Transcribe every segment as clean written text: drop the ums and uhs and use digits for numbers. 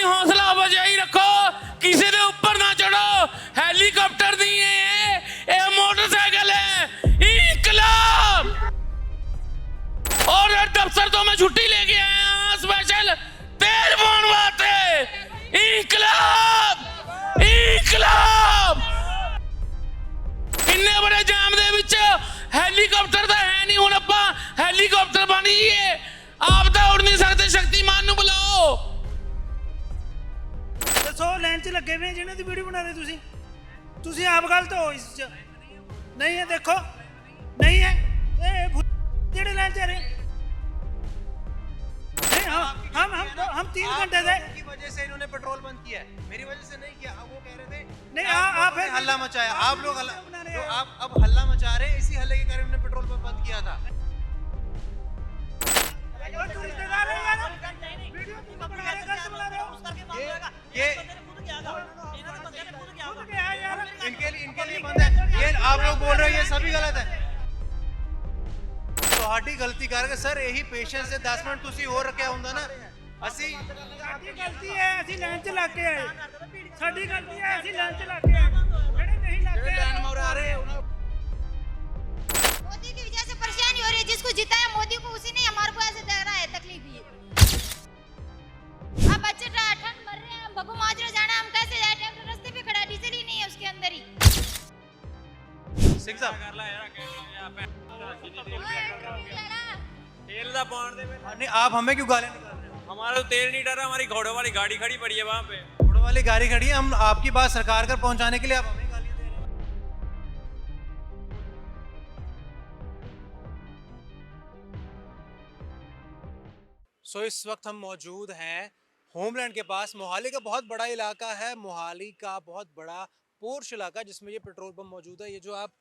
हौसला बजाई रखो, किसी के ऊपर ना चढ़ो। हेलीकॉप्टर नहीं है ये मोटरसाइकिल है। इंकलाब। और दफ्तर तो मैं छुट्टी लेके आया स्पेशल तेल पाने वास्ते। इंकलाब इंकलाब। इन्ने बड़े जाम दे विच हेलीकॉप्टर तो है नहीं, हुण आपां हेलीकॉप्टर बन जाइए। आप तो उड़ नहीं सकते, शक्तिमान नूं बुलाओ। दसो लाइन च लगे हुए जिन्हों की वीडियो बना रहे तुसी आप गलत हो इस च नहीं है। देखो नहीं है जेड़े लाइन च रहे नहीं, हम 3 घंटे से की वजह से इन्होंने पेट्रोल बंद किया है, मेरी वजह से नहीं किया। वो कह रहे थे नहीं आप हल्ला मचाया, आप लोग जो आप अब हल्ला मचा रहे हैं, इसी हल्ले के कारण उन्होंने पेट्रोल पंप बंद किया था। ये इनके लिए बंद है। ये आप लोग बोल रहे हो ये सभी गलत है। ਤੁਹਾਡੀ ਗਲਤੀ ਕਰਕੇ ਸਰ ਇਹੀ ਪੇਸ਼ੈਂਸ ਦੇ 10 ਮਿੰਟ ਤੁਸੀਂ ਹੋਰ ਰੱਖਿਆ ਹੁੰਦਾ ਨਾ। ਅਸੀਂ ਸਾਡੀ ਗਲਤੀ ਹੈ, ਅਸੀਂ ਲਾਈਨ ਚ ਲੱਗ ਕੇ ਆਏ। ਸਾਡੀ ਗਲਤੀ ਹੈ, ਅਸੀਂ ਲਾਈਨ ਚ ਲੱਗ ਕੇ ਆਏ। ਜਿਹੜੇ ਨਹੀਂ ਲੱਗ ਕੇ ਲਾਈਨ ਮੋਰ ਆ ਰਹੇ ਉਹਨਾਂ मोदी की वजह से परेशानी हो रही है। जिसको जिताया मोदी को, उसी ने हमारे को ऐसे दे रहा है, तकलीफ दी। अब बच्चे ठंड मर रहे हैं, भगू माजरा जाना, हम कैसे जाए? ट्रैक्टर रास्ते पे खड़ा, डीजल ही नहीं है उसके अंदर ही। ਸਿੰਘ ਸਾਹਿਬ तेल दा पाउंड दे नहीं आप हमें क्यों गाली निकाल रहे हो? हमारा तो तेल नहीं डर रहा, हमारी घोड़ों वाली गाड़ी खड़ी पड़ी है वहाँ पे। घोड़ों वाली गाड़ी खड़ी है, हम आपकी बात सरकार कर पहुंचाने के लिए आप हमें गालियां दे रहे हैं। सो इस वक्त हम मौजूद हैं होमलैंड के पास। मोहाली का बहुत बड़ा इलाका है, मोहाली का बहुत बड़ा पोर्श इलाका जिसमें ये पेट्रोल पंप मौजूद है। ये जो आप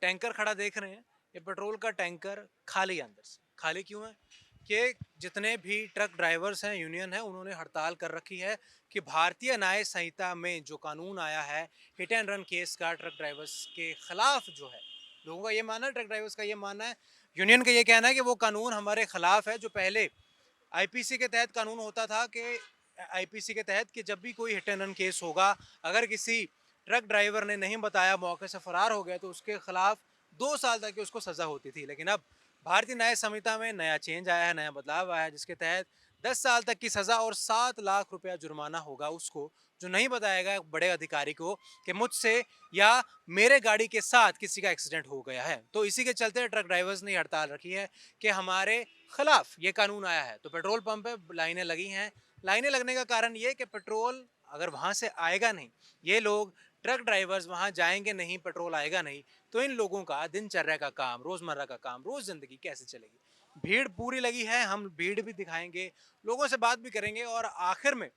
टैंकर खड़ा देख रहे हैं, ये पेट्रोल का टैंकर खाली है। अंदर से खाली क्यों है कि जितने भी ट्रक ड्राइवर्स हैं, यूनियन है, उन्होंने हड़ताल कर रखी है कि भारतीय न्याय संहिता में जो कानून आया है हिट एंड रन केस का, ट्रक ड्राइवर्स के खिलाफ जो है, लोगों का ये मानना है, ट्रक ड्राइवर्स का ये मानना है, यूनियन का ये कहना है कि वो कानून हमारे खिलाफ है। जो पहले आईपीसी के तहत कानून होता था कि आईपीसी के तहत कि जब भी कोई हिट एंड रन केस होगा, अगर किसी ट्रक ड्राइवर ने नहीं बताया, मौके से फरार हो गया, तो उसके खिलाफ 2 साल तक की उसको सज़ा होती थी। लेकिन अब भारतीय न्याय संहिता में नया चेंज आया है, नया बदलाव आया है, जिसके तहत 10 साल तक की सज़ा और 7 लाख रुपया जुर्माना होगा उसको जो नहीं बताएगा एक बड़े अधिकारी को कि मुझसे या मेरे गाड़ी के साथ किसी का एक्सीडेंट हो गया है। तो इसी के चलते ट्रक ड्राइवर्स ने हड़ताल रखी है कि हमारे खिलाफ ये कानून आया है। तो पेट्रोल पंप पे लाइनें लगी हैं। लाइनें लगने का कारण ये कि पेट्रोल अगर वहाँ से आएगा नहीं, ये लोग ट्रक ड्राइवर्स वहाँ जाएंगे नहीं, पेट्रोल आएगा नहीं, तो इन लोगों का दिनचर्या का काम, रोज़मर्रा का काम, रोज़ ज़िंदगी कैसे चलेगी। भीड़ पूरी लगी है, हम भीड़ भी दिखाएंगे, लोगों से बात भी करेंगे और आखिर में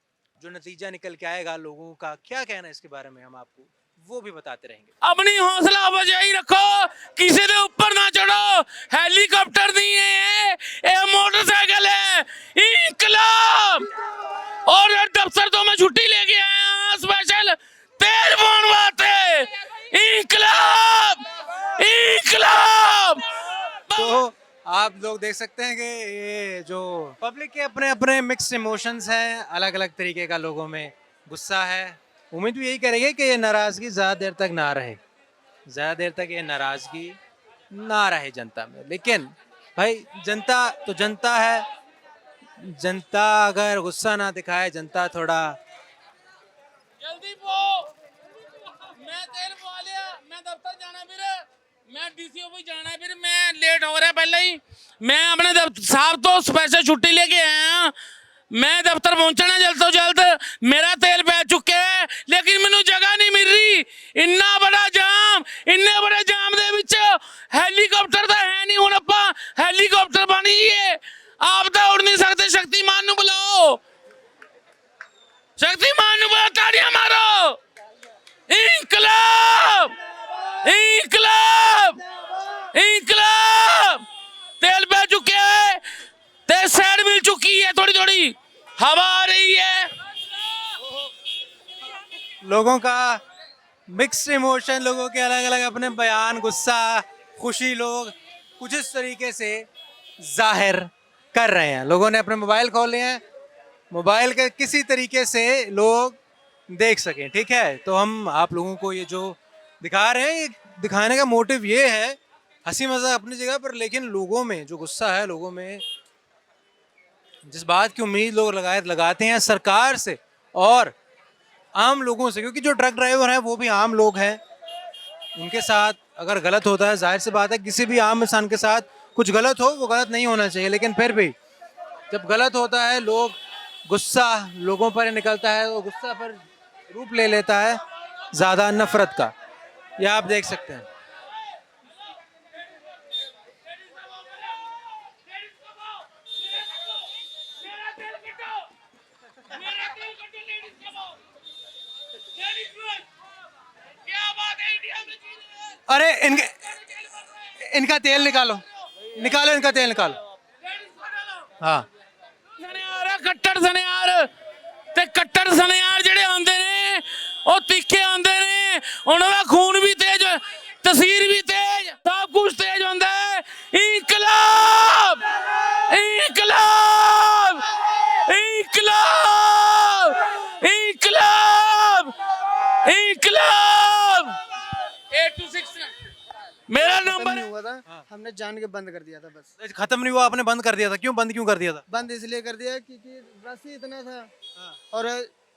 जो नतीजा निकल के आएगा, लोगों का क्या कहना है इसके बारे में, हम आपको वो भी बताते रहेंगे। अपनी हौसला बजाई रखो, किसी के ऊपर ना चढ़ो। हेलीकॉप्टर नहीं है ये मोटरसाइकिल है। इंकलाब। और दफ्तर तो मैं छुट्टी लेके आया स्पेशल तेल पाने वास्ते। इंकलाब इंकलाब। तो आप लोग देख सकते हैं कि ये जो पब्लिक के अपने अपने मिक्स इमोशंस हैं, अलग अलग तरीके का लोगों में गुस्सा है। उम्मीद भी यही करेंगे कि ये नाराज़गी ज़्यादा देर तक ना रहे, ज़्यादा देर तक ये नाराज़गी ना रहे जनता में। लेकिन भाई जनता तो जनता है, जनता अगर गुस्सा ना दिखाए, जनता थोड़ा जल्दी पो, मैं तेल पवा लिया, मैं दफ्तर जाना फिर, मैं डीसी ऑफिस जाना फिर, मैं लेट हो रहा पहले ही। मैं अपने साहब तो स्पेशल छुट्टी लेके आया, मैं दफ्तर पहुंचना जल्द तो जल्द। मेरा तेल पै चुके है लेकिन मैनू जगह नहीं मिल रही। इन्ना बड़ा जाम, इन्ने बड़े जाम दे विच हेलीकॉप्टर तो है नहीं, हुण आपां हेलीकॉप्टर बन जाइए। आप तो उड़ नहीं सकते, शक्तिमान नूं बुलाओ, शक्तिमान नूं बुलाओ, ताड़ियां मारो। इंकलाब इंकलाब इंकलाब। तेल पै चुके हैं, ते सैड मिल चुकी है, थोड़ी थोड़ी हवा आ रही है। लोगों का मिक्स्ड इमोशन, लोगों के अलग अलग अपने बयान, गुस्सा, खुशी, लोग कुछ इस तरीके से जाहिर कर रहे हैं। लोगों ने अपने मोबाइल खोले हैं मोबाइल के किसी तरीके से लोग देख सकें, ठीक है। तो हम आप लोगों को ये जो दिखा रहे हैं, ये दिखाने का मोटिव ये है, हंसी मजाक अपनी जगह पर, लेकिन लोगों में जो गुस्सा है, लोगों में जिस बात की उम्मीद लोग लगाते हैं सरकार से और आम लोगों से, क्योंकि जो ट्रक ड्राइवर हैं वो भी आम लोग हैं, उनके साथ अगर गलत होता है, जाहिर सी बात है किसी भी आम इंसान के साथ कुछ गलत हो, वो गलत नहीं होना चाहिए, लेकिन फिर भी जब गलत होता है लोग गुस्सा लोगों पर निकलता है, वो गुस्सा पर रूप ले लेता है ज़्यादा नफरत का। ये आप देख सकते हैं। अरे इनका तेल निकालो, निकालो इनका तेल निकालो। हाँ, ਸਨਿਆਰ ਆ, ਕੱਟੜ ਸਨਿਆਰ ਤੇ ਕੱਟੜ ਸਨਿਆਰ ਜਿਹੜੇ ਆਉਂਦੇ ਨੇ ਉਹ ਤਿੱਖੇ ਆਉਂਦੇ ਨੇ, ਉਹਨਾਂ ਦਾ ਖੂਨ ਵੀ ਤੇਜ਼, ਤਸਵੀਰ ਵੀ ਤੇਜ਼, ਸਭ ਕੁਝ ਤੇਜ਼ ਹੁੰਦਾ ਹੈ। ਇਨਕਲਾਬ ਇਨਕਲਾਬ ਇਨਕਲਾਬ ਇਨਕਲਾਬ इनकलाब 826 मेरा नंबर नहीं हुआ था, हमने जान के बंद कर दिया था बस। खत्म नहीं हुआ, आपने बंद कर दिया था, क्यों बंद क्यों कर दिया था? बंद इसलिए कर दिया क्योंकि रस ही इतना था और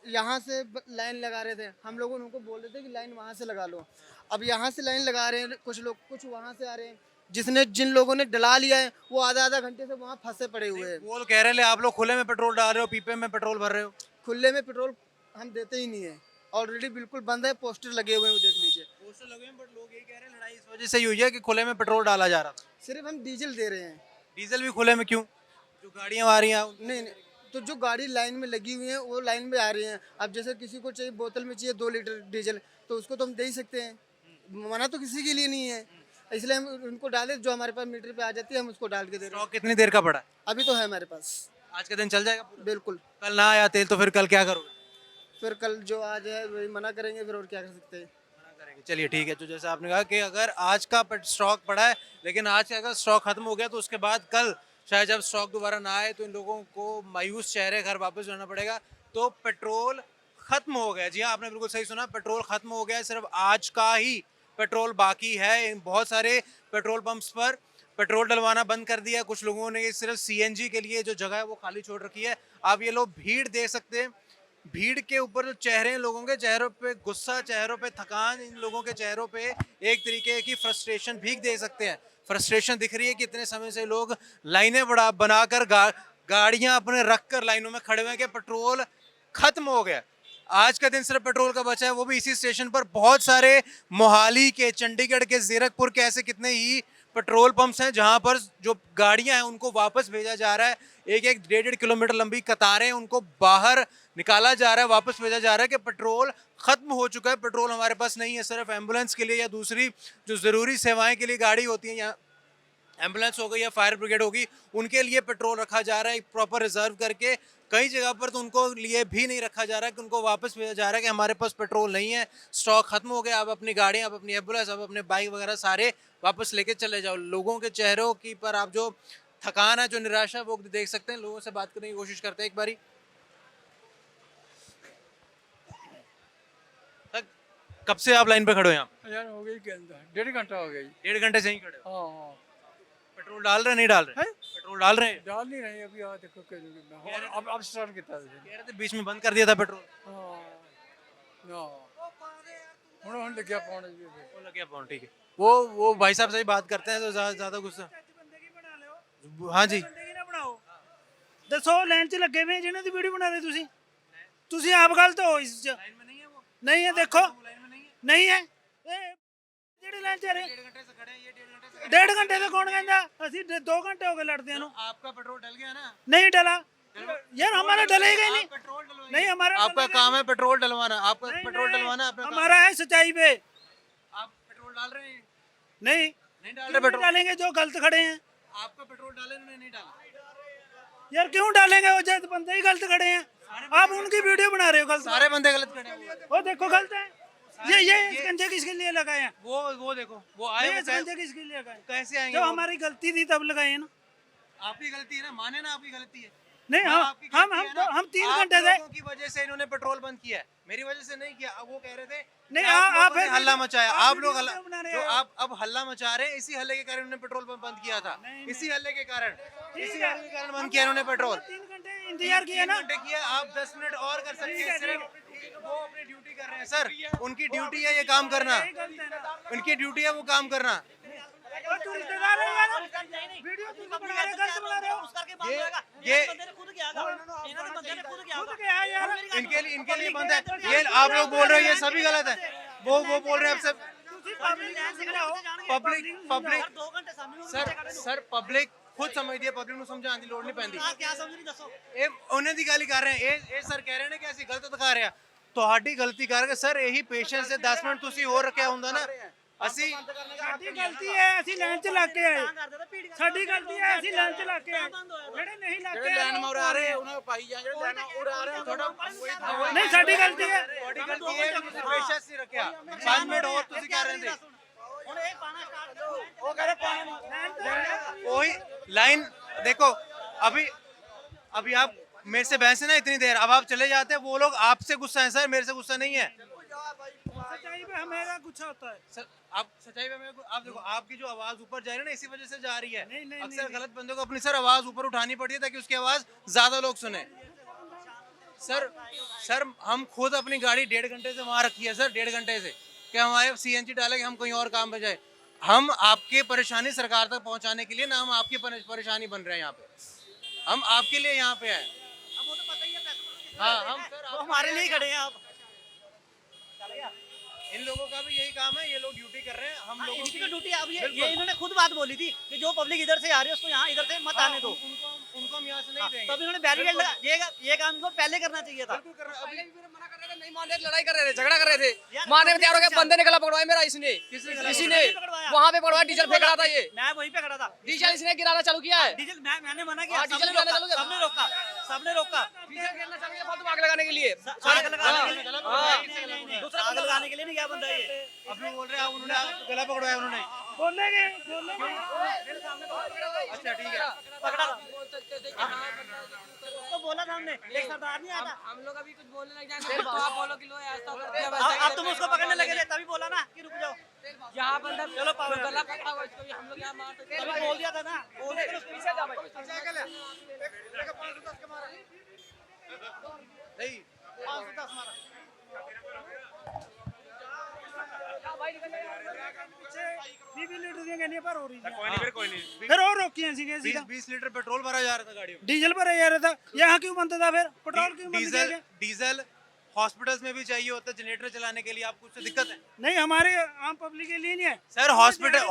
यहाँ से लाइन लगा रहे थे, हम लोगों ने उनको बोल रहे थे कि लाइन वहाँ से लगा लो। अब यहाँ से लाइन लगा रहे हैं कुछ लोग, कुछ वहाँ से आ रहे हैं, जिन लोगों ने डला लिया है वो आधा घंटे से वहाँ फंसे पड़े हुए हैं। वो कह रहे हैं आप लोग खुले में पेट्रोल डाल रहे हो, पीपे में पेट्रोल भर रहे हो। खुले में पेट्रोल हम देते ही नहीं है, ऑलरेडी बिल्कुल बंद है, पोस्टर लगे हुए हैं, वो देख लीजिए। पोस्टर लगे हैं, बट लोग ये कह रहे हैं लड़ाई इस वजह से ही हुई है कि खुले में पेट्रोल डाला जा रहा था। सिर्फ हम डीजल दे रहे हैं। डीजल भी खुले में क्यों? जो गाड़ियां आ रही हैं नहीं, तो जो गाड़ी लाइन में लगी हुई है वो लाइन में आ रही है। अब जैसे किसी को चाहिए, बोतल में चाहिए 2 लीटर डीजल, तो उसको तो हम दे ही सकते हैं, मना तो किसी के लिए नहीं है, इसलिए हम उनको डाले, जो हमारे पास मीटर पे आ जाती है हम उसको डाल के दे रहे हैं। स्टॉक कितनी देर का पड़ा है? अभी तो है हमारे पास, आज का दिन चल जाएगा पूरा? बिल्कुल। कल ना आया तेल तो फिर कल क्या करोगे? फिर कल जो आज है वही मना करेंगे, फिर और क्या कर सकते हैं। मना करेंगे। चलिए ठीक है, तो जैसे आपने कहा कि अगर आज का स्टॉक पड़ा है, लेकिन आज का अगर स्टॉक खत्म हो गया तो उसके बाद कल शायद जब स्टॉक दोबारा ना आए तो इन लोगों को मायूस चेहरे घर वापस जाना पड़ेगा। तो पेट्रोल खत्म हो गया। जी हाँ, आपने बिल्कुल सही सुना, पेट्रोल खत्म हो गया है, सिर्फ आज का ही पेट्रोल बाकी है। इन बहुत सारे पेट्रोल पंप्स पर पेट्रोल डलवाना बंद कर दिया। कुछ लोगों ने सिर्फ सीएनजी के लिए जो जगह है वो खाली छोड़ रखी है। आप ये लोग भीड़ देख सकते हैं, भीड़ के ऊपर जो चेहरे हैं, लोगों के चेहरों पे गुस्सा, चेहरों पे थकान, इन लोगों के चेहरों पे एक तरीके की फ्रस्ट्रेशन भी देख सकते हैं। फ्रस्ट्रेशन दिख रही है कि इतने समय से लोग लाइनें बनाकर गाड़ियां अपने रख कर लाइनों में खड़े हुए हैं कि पेट्रोल खत्म हो गया। आज का दिन सिर्फ पेट्रोल का बचा है, वो भी इसी स्टेशन पर। बहुत सारे मोहाली के, चंडीगढ़ के, जीरकपुर के ऐसे कितने ही पेट्रोल पंप्स हैं जहां पर जो गाड़ियां हैं उनको वापस भेजा जा रहा है। एक 1.5 किलोमीटर लंबी कतारें, उनको बाहर निकाला जा रहा है, वापस भेजा जा रहा है कि पेट्रोल खत्म हो चुका है, पेट्रोल हमारे पास नहीं है। सिर्फ एम्बुलेंस के लिए या दूसरी जो ज़रूरी सेवाएं के लिए गाड़ी होती है, यहाँ एम्बुलेंस हो गई या फायर ब्रिगेड होगी, उनके लिए पेट्रोल रखा जा रहा है प्रॉपर रिजर्व करके। कई जगह पर तो उनको लिए भी नहीं रखा जा रहा है कि उनको वापस भेजा जा रहा है कि हमारे पास पेट्रोल नहीं है, स्टॉक खत्म हो गया, आप अपनी गाड़ियाँ, आप अपनी एम्बुलेंस, आप अपने बाइक वगैरह सारे वापस लेके चले जाओ। लोगों के चेहरों की पर आप जो थकान है, जो निराशा, वो देख सकते हैं। लोगों से बात करने की कोशिश करते हैं एक बारी। कब से आप लाइन पे खड़े हो यहाँ? यार हो गई 1.5 घंटा हो गई। 1.5 घंटे से ही खड़े हो? हाँ, पेट्रोल डाल रहे हैं, नहीं डाल रहे? पेट्रोल डाल रहे हैं? डाल नहीं रही अभी। यहाँ देखो अब स्टार्ट किया कह रहे थे बीच में बंद कर दिया था पेट्रोल। ਹੁਣ ਲੱਗਿਆ ਪਾਉਣ ਜੀ। वो लग गया फोन, ठीक है। वो भाई साहब से ही बात करते हैं तो ज्यादा गुस्सा। हाँ जी, ਬੰਦਗੀ ਨਾ ਬਣਾਓ। ਦੱਸੋ ਲਾਈਨ 'ਚ ਲੱਗੇ ਹੋਏ ਜਿਹਨਾਂ ਦੀ ਵੀਡੀਓ ਬਣਾ ਰਹੇ ਤੁਸੀਂ ਆਪ ਗਲਤ ਹੋ ਇਸ 'ਚ। ਨਹੀਂ ਹੈ, ਦੇਖੋ ਨਹੀਂ ਹੈ। ਇਹ ਜਿਹੜੇ ਲਾਈਨ 'ਚ ਰਹੇ 1.5 घंटे से कौन कहता, ਅਸੀਂ 2 घंटे हो गए लड़ते हैं। आपका पेट्रोल डल गया ना? नहीं डला यार, हमारा डलेगा ही नहीं। पेट्रोल डलवाइए। नहीं, हमारा आपका काम है पेट्रोल डलवाना, आपका पेट्रोल डलवाना अपना काम। हमारा है सच्चाई पे। आप पेट्रोल डाल रहे हैं? नहीं नहीं डाल क्यों रहे नहीं पेट्रोल? डालेंगे जो गलत खड़े हैं। आपका पेट्रोल डाले, उन्होंने नहीं डाला। यार क्यों डालेंगे, वो जैसे बंदे ही गलत खड़े हैं, आप उनकी वीडियो बना रहे हो गलत। सारे बंदे गलत खड़े हैं। वो देखो गलत है। ये स्कंजे किसके लिए लगाए हैं? वो देखो, वो आए, ये वो स्कंजे किसके लिए लगाए? कैसे आएंगे? जो वो? हमारी गलती थी तब लगाए हैं ना। आपकी गलती है ना, माने ना आपकी गलती है। नहीं वहाँ आपकी गलती है ना। हम 3 आप घंटे थे। लोगों की वजह से इन्होंने पेट्रोल बंद किया है, मेरी वजह से नहीं किया। अब वो कह रहे थे नहीं, कि आप लोगों ने फिर हल्ला मचाया, आप आप वीडियो लोग हल्ला, क्यों बना रहे जो हो? आप अब हल्ला मचा रहे हैं, इसी हल्ले के कारण उन्होंने पेट्रोल पंप बंद किया था, इसी हल्ले के कारण, इसी हल्ले के कारण बंद किया इन्होंने पेट्रोल। 3 घंटे इंतजार किया ना। 3 घंटे किया, आप 10 मिनट और कर सकते हैं। सिर्फ वो अपनी ड्यूटी कर रहे हैं सर, उनकी ड्यूटी है ये काम करना, उनकी ड्यूटी है वो काम करना। और तू रिश्तेदार है यार, वीडियो तुम बना रहे हो, गलत बना रहे हो। ये खुद क्या है यार, इनके लिए बंद है। ये आप लोग बोल रहे हो ये सभी गलत है, वो बोल रहे हैं आपसे पब्लिक सर पब्लिक खुद समझती है, पब्लिक ਨੂੰ ਸਮਝਾਉਣ ਦੀ ਲੋੜ ਨਹੀਂ ਪੈਂਦੀ। ਇਹ ਉਹਨਾਂ ਦੀ ਗੱਲ ਹੀ ਕਰ ਰਹੇ ਆ, ਇਹ ਸਰ ਕਹਿ ਰਹੇ ਨੇ ਕਿ ਅਸੀਂ ਗਲਤ ਦਿਖਾ ਰਹੇ ਆ। ਤੁਹਾਡੀ ਗਲਤੀ ਕਰਕੇ ਸਰ ਇਹੀ ਪੇਸ਼ੈਂਸ से 10 ਮਿੰਟ ਤੁਸੀਂ ਹੋਰ ਰੱਖਿਆ ਹੁੰਦਾ ਨਾ, ਅਸੀਂ ਸਾਡੀ ਗਲਤੀ ਹੈ, ਅਸੀਂ ਲਾਈਨ 'ਚ ਲੱਗ ਕੇ ਆਏ। ਸਾਡੀ ਗਲਤੀ ਹੈ, ਅਸੀਂ ਲਾਈਨ 'ਚ ਲੱਗ ਕੇ ਆਏ। ਜਿਹੜੇ ਨਹੀਂ ਲੱਗ ਕੇ ਲਾਈਨ ਮੋਰ ਆ ਰਹੇ ਉਹਨਾਂ ਨੂੰ ਪਾਈ ਜਾਂ ਜਿਹੜੇ ਲਾਈਨ ਉਰ ਆ ਰਹੇ ਥੋੜਾ ਨਹੀਂ, ਸਾਡੀ ਗਲਤੀ ਹੈ। ਤੁਹਾਡੀ ਗਲਤੀ ਹੈ, ਤੁਸੀਂ ਪੇਸ਼ੈਂਸ ਨਹੀਂ ਰੱਖਿਆ। 5 ਮਿੰਟ ਹੋਰ ਤੁਸੀਂ ਕਹਿ ਰਹੇ थे वही लाइन देखो। अभी आप मेरे से बहस है ना इतनी देर, अब आप चले जाते हैं, वो लोग आपसे गुस्सा है सर, मेरे से गुस्सा नहीं है। सच्चाई पे हमेरा गुस्सा होता है। सर आप सच्चाई में आप देखो, आपकी जो आवाज ऊपर जा रही है ना, इसी वजह से जा रही है। अक्सर गलत बंदों को अपनी सर आवाज ऊपर उठानी पड़ती है ताकि उसकी आवाज ज्यादा लोग सुने। सर हम खुद अपनी गाड़ी 1.5 घंटे से वहां रखी है सर, 1.5 घंटे से, कि हमारे सीएनजी डाले कि हम कहीं और काम पे जाए। हम आपके परेशानी सरकार तक पहुंचाने के लिए ना, हम आपकी परेशानी बन रहे हैं यहाँ पे, हम आपके लिए यहाँ पे आए। हाँ हम सर हमारे लिए खड़े हैं आप। इन लोगों का भी यही काम है, ये लोग ड्यूटी कर रहे हैं, हम लोगों इनकी की तो ड्यूटी अब ये बिल्कुल। इन्होंने खुद बात बोली थी कि जो पब्लिक इधर से आ रही है उसको यहाँ इधर से मत आने दो। उनको हम यहाँ से नहीं हाँ, देंगे। तब इन्होंने बैरिकेड लगा, ये काम इनको पहले करना चाहिए था। बिल्कुल कर रहे हैं। अभी नहीं मान रहे, लड़ाई कर रहे थे, झगड़ा कर रहे थे, मारने में तैयार हो गए। बंदे ने गला पकड़वाया मेरा, इसने किसी ने वहाँ पे पकड़वाया, डीजल फेंक रहा था। ये मैं वहीं पे खड़ा था, डीजल इसने गिराना चालू किया है। डीजल मैंने मना किया, हाँ, डीजल सबने गिराना रोका, चालू किया। सबने रोका डीजल गिराना चालू किया फालतू आग लगाने के लिए। आग लगाने के लिए हाँ। नहीं, आग लगाने के लिए नहीं, क्या बंदा ये अभी बोल रहे हैं उन्होंने आपको गला पकड़वाया उन्होंने। बोलेंगे अच्छा ठीक है। पकड़ा था। तो बोला था हमने, एक सरदार नहीं आता। हम लोग अभी कुछ बोलने लग जाएंगे तो आप बोलो कि लो ऐसा कर दिया अब तुम उसको पकड़ने लगे थे, तभी बोला ना कि रुक जाओ। यहाँ बंदा चलो पावर गला पकड़ा हुआ इसको भी हम लोग यहाँ मार सकते हैं। तभी बोल दिया था ना, बोल दिया उसको पीछे जा भाई। नहीं 510 मारा। बीबी लीटर ਦੀਆਂ ਗੰਨੀਆਂ ਪਰ ਹੋ ਰਹੀ कोई नहीं कोई नहीं। ਫਿਰ ਉਹ ਰੋਕੀਆਂ ਸੀਗੇ ਅਸੀਂ 20 लीटर पेट्रोल भरा जा रहा था गाड़ियों में। डीजल भरा जा रहा था, यहाँ क्यों बनता था फिर पेट्रोल क्यों बंद किया गया? डीजल हॉस्पिटल्स में भी चाहिए होता है, जनरेटर चलाने के लिए आपको उससे दिक्कत है नहीं, हमारे आम पब्लिक के लिए नहीं है सर। हॉस्पिटल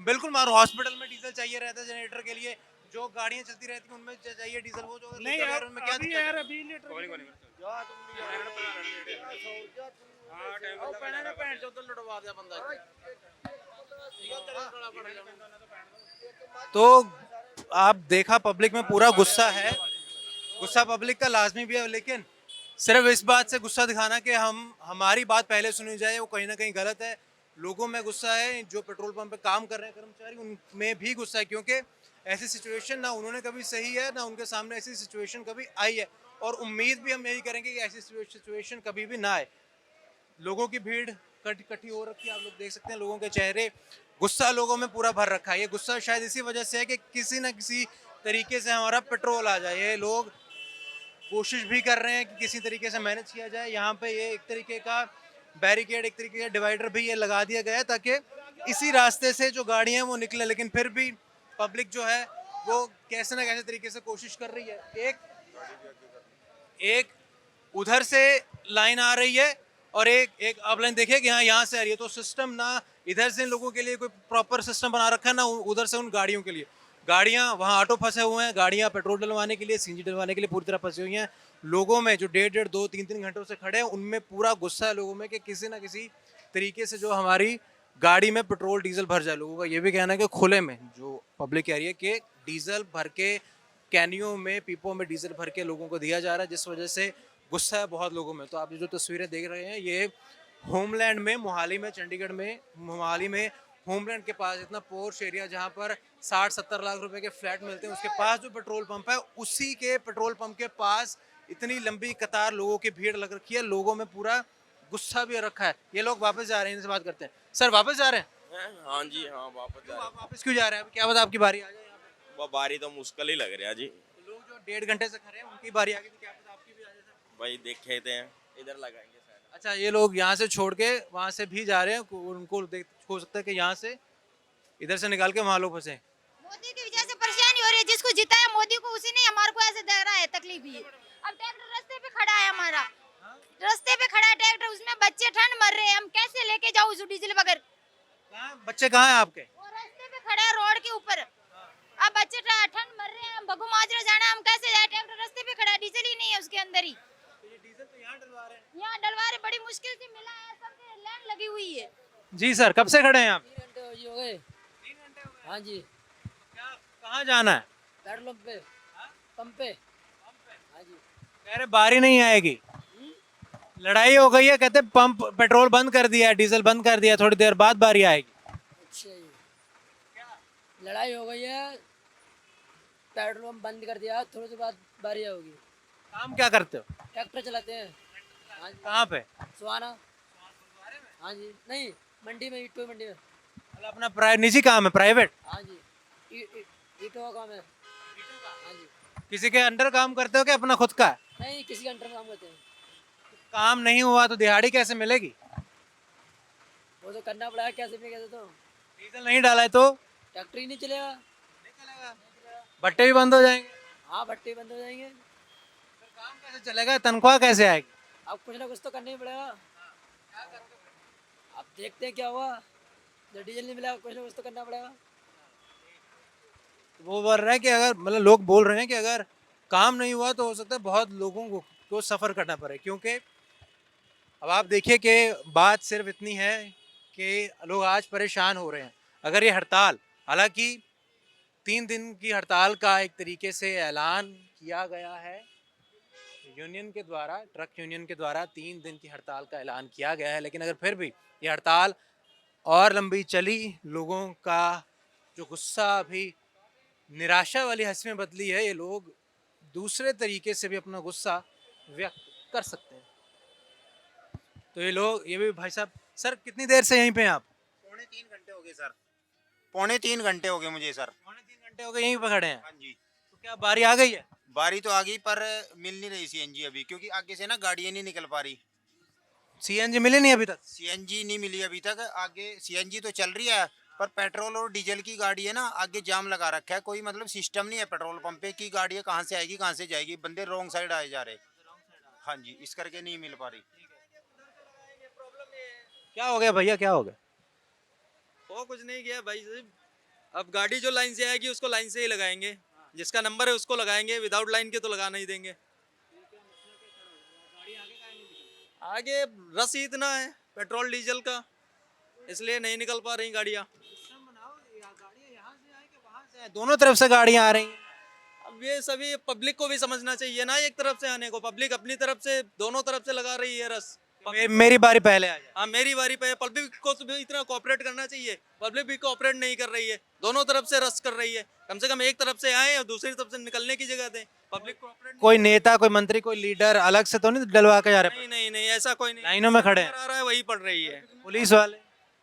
बिल्कुल मारो, हॉस्पिटल में डीजल चाहिए रहता है जनरेटर के लिए, जो गाड़ियां चलती रहती हैं उनमें चाहिए डीजल। वो जो नहीं यार, उनमें क्या अभी दिक्कत है? यार 20 लीटर तो आप देखा पब्लिक में पूरा गुस्सा है, गुस्सा पब्लिक का लाजमी भी है, लेकिन सिर्फ इस बात से गुस्सा दिखाना कि हमारी बात पहले सुनी जाए, वो कहीं ना कहीं गलत है। लोगों में गुस्सा है, जो पेट्रोल पंप पे काम कर रहे हैं कर्मचारी, उनमें भी गुस्सा है, क्योंकि ऐसी सिचुएशन ना उन्होंने कभी सही है ना उनके सामने ऐसी सिचुएशन कभी आई है, और उम्मीद भी हम यही करेंगे कि ऐसी सिचुएशन कभी भी ना आए। लोगों की भीड़ इकट्ठी हो रखी है, आप लोग देख सकते हैं लोगों के चेहरे, गुस्सा लोगों में पूरा भर रखा है। ये गुस्सा शायद इसी वजह से है कि किसी न किसी तरीके से हमारा पेट्रोल आ जाए। ये लोग कोशिश भी कर रहे हैं कि किसी तरीके से मैनेज किया जाए। यहाँ पे ये एक तरीके का बैरिकेड, एक तरीके का डिवाइडर भी ये लगा दिया गया है ताकि इसी रास्ते से जो गाड़ियाँ वो निकले, लेकिन फिर भी पब्लिक जो है वो कैसे ना कैसे तरीके से कोशिश कर रही है। एक उधर से लाइन आ रही है और एक अब लाइन देखिए कि यहाँ से आ रही है, तो सिस्टम ना इधर से इन लोगों के लिए कोई प्रॉपर सिस्टम बना रखा है ना उधर से उन गाड़ियों के लिए। गाड़ियाँ वहाँ ऑटो फंसे हुए हैं, गाड़ियाँ पेट्रोल डलवाने के लिए, सीएनजी डलवाने के लिए पूरी तरह फंसी हुई हैं। लोगों में जो 1.5, 2, 3 घंटों से खड़े हैं उनमें पूरा गुस्सा है लोगों में कि किसी ना किसी तरीके से जो हमारी गाड़ी में पेट्रोल डीजल भर जाए। लोगों का ये भी कहना है कि खुले में जो पब्लिक कह रही है कि डीजल भर के कैनियों में, पीपों में डीजल भर के लोगों को दिया जा रहा है, जिस वजह से गुस्सा है बहुत लोगों में। तो आप जो तस्वीरें देख रहे हैं ये होमलैंड में, मोहाली में, चंडीगढ़ में, मोहाली में होमलैंड के पास इतना पोर्श एरिया जहाँ पर 60-70 लाख रुपए के फ्लैट मिलते हैं, उसके पास जो पेट्रोल पंप है उसी के पेट्रोल पंप के पास इतनी लंबी कतार लोगों की भीड़ लग रखी है, लोगों में पूरा गुस्सा भी रखा है। ये लोग वापस जा रहे हैं, इनसे बात करते हैं। सर वापस जा रहे हैं? हाँ जी, हाँ वापस जा रहे हैं। वापस क्यों जा रहे हैं? क्या पता आपकी बारी आ जाए यहाँ पे। वो बारी तो मुश्किल ही लग रहा है जी। तो लोग जो 1.5 घंटे से खड़े हैं उनकी बारी आ गई थी, क्या पता आपकी भी आ जाए सर। भाई देखे थे इधर लगाएंगे शायद। अच्छा, ये लोग यहाँ से छोड़ के वहाँ से भी जा रहे हैं, उनको देख हो सकता है कि यहाँ से इधर से निकाल के वहाँ लोग फंसे। मोदी की वजह से परेशानी हो रही है। जिसको जिताया मोदी को, उसी ने हमारे को ऐसे दे रहा है तकलीफ ही। अब ट्रैक्टर रास्ते पे खड़ा है, हमारा रास्ते पे खड़ा है ट्रैक्टर, उसमें बच्चे ठंड मर रहे हैं। हम कैसे लेके जाऊँ उस डीजल बगैर? बच्चे कहाँ हैं आपके? वो रास्ते पे खड़ा है रोड के ऊपर। अब बच्चे ठंड मर रहे हैं, भगू माजरा जाना, हम कैसे जाए? ट्रैक्टर रास्ते पे खड़ा है, डीजल ही नहीं है उसके अंदर ही। डीजल तो यहाँ डलवा रहे हैं। यहाँ डलवा रहे, बड़ी मुश्किल से मिला है, सबके लाइन लगी हुई है। जी सर, कब से खड़े हैं आप? 3 घंटे हो गए। 3 घंटे हो गए। हाँ जी, क्या कहाँ जाना है? पेट्रोल पे, पंप पे। हाँ जी। कह रहे बारी नहीं आएगी, लड़ाई हो गई है, कहते पंप पेट्रोल बंद कर दिया है, डीजल बंद कर दिया, थोड़ी देर बाद बारी आएगी। अच्छा जी, लड़ाई हो गई है, पेट्रोल पंप बंद कर दिया, थोड़ी देर बाद बारी होगी। काम क्या करते हो? ट्रैक्टर चलाते हैं। हाँ जी, कहाँ पे? सुहाना। हाँ जी, नहीं मंडी में, ईटो मंडी में। मतलब अपना निजी काम है, प्राइवेट? हाँ जी, ईटो का काम है। हाँ जी, किसी के अंडर काम करते हो कि अपना खुद का है? नहीं किसी के अंडर में काम करते हैं। काम नहीं हुआ तो दिहाड़ी कैसे मिलेगी? वो तो करना पड़ेगा, कैसे भी कैसे तो। डीजल नहीं डाला है तो ट्रैक्टर ही नहीं चलेगा। भट्टे भी बंद हो जाएंगे। हाँ, भट्टे बंद हो जाएंगे। फिर काम कैसे चलेगा, तनख्वाह कैसे आएगी? अब कुछ ना कुछ तो करना ही पड़ेगा। अब देखते हैं क्या हुआ, जब डीजल नहीं मिला कुछ ना कुछ तो करना पड़ेगा। वो बोल रहे हैं कि अगर मतलब लोग बोल रहे हैं कि अगर काम नहीं हुआ तो हो सकता है बहुत लोगों को सफ़र करना पड़े, क्योंकि अब आप देखिए कि बात सिर्फ इतनी है कि लोग आज परेशान हो रहे हैं। अगर ये हड़ताल, हालांकि 3 दिन की हड़ताल का एक तरीके से ऐलान किया गया है यूनियन के द्वारा, ट्रक यूनियन के द्वारा 3 दिन की हड़ताल का ऐलान किया गया है, लेकिन अगर फिर भी ये हड़ताल और लंबी चली, लोगों का जो गुस्सा अभी निराशा वाली हंसी में बदली है, ये लोग दूसरे तरीके से भी अपना गुस्सा व्यक्त कर सकते हैं। तो ये लोग, ये भी भाई साहब, सर कितनी देर से यहीं पे हैं आप? पौने 3 घंटे हो गए सर, पौने 3 घंटे हो गए मुझे सर। पौने 3 घंटे हो गए यहीं पे खड़े हैं। हाँ जी, तो क्या बारी आ गई है? बारी तो आ गई पर मिल नहीं रही सीएनजी अभी, क्योंकि आगे से ना गाड़ियाँ नहीं निकल पा रही। सीएनजी मिले नहीं अभी तक? सीएनजी नहीं मिली अभी तक। आगे सीएनजी तो चल रही है पर पेट्रोल और डीजल की गाड़ी है ना, आगे जाम लगा रखा है। कोई मतलब सिस्टम नहीं है पेट्रोल पंप पे की गाड़ियाँ कहाँ से आएगी कहाँ से जाएगी, बंदे रॉन्ग साइड आए जा रहे। हाँ जी, इस करके नहीं मिल पा रही। क्या हो गया भैया, क्या हो गया? वो कुछ नहीं किया भाई साहब, अब गाड़ी जो लाइन से आएगी उसको लाइन से ही लगाएंगे, जिसका नंबर है उसको लगाएंगे, विदाउट लाइन के तो लगा नहीं देंगे। आगे रस ही इतना है पेट्रोल डीजल का, इसलिए नहीं निकल पा रही गाड़ियाँ। दोनों तरफ से गाड़ियाँ आ रही हैं। अब ये सभी पब्लिक को भी समझना चाहिए ना, एक तरफ से आने को, पब्लिक अपनी तरफ से दोनों तरफ से लगा रही है रस। मेरी बारी पहले आ जाए। हाँ मेरी बारी पे, पब्लिक को तो भी इतना कोऑपरेट करना चाहिए, पब्लिक भी कोऑपरेट नहीं कर रही है, दोनों तरफ से रस कर रही है। कम से कम एक तरफ से आए और दूसरी तरफ से निकलने की जगह दें, पब्लिक कोऑपरेट। कोई नेता, कोई मंत्री, कोई लीडर अलग से तो नहीं डलवा के जा रहे? नहीं नहीं नहीं, ऐसा कोई नहीं। लाइनों में खड़े हैं। आ रहा है वही पड़ रही है।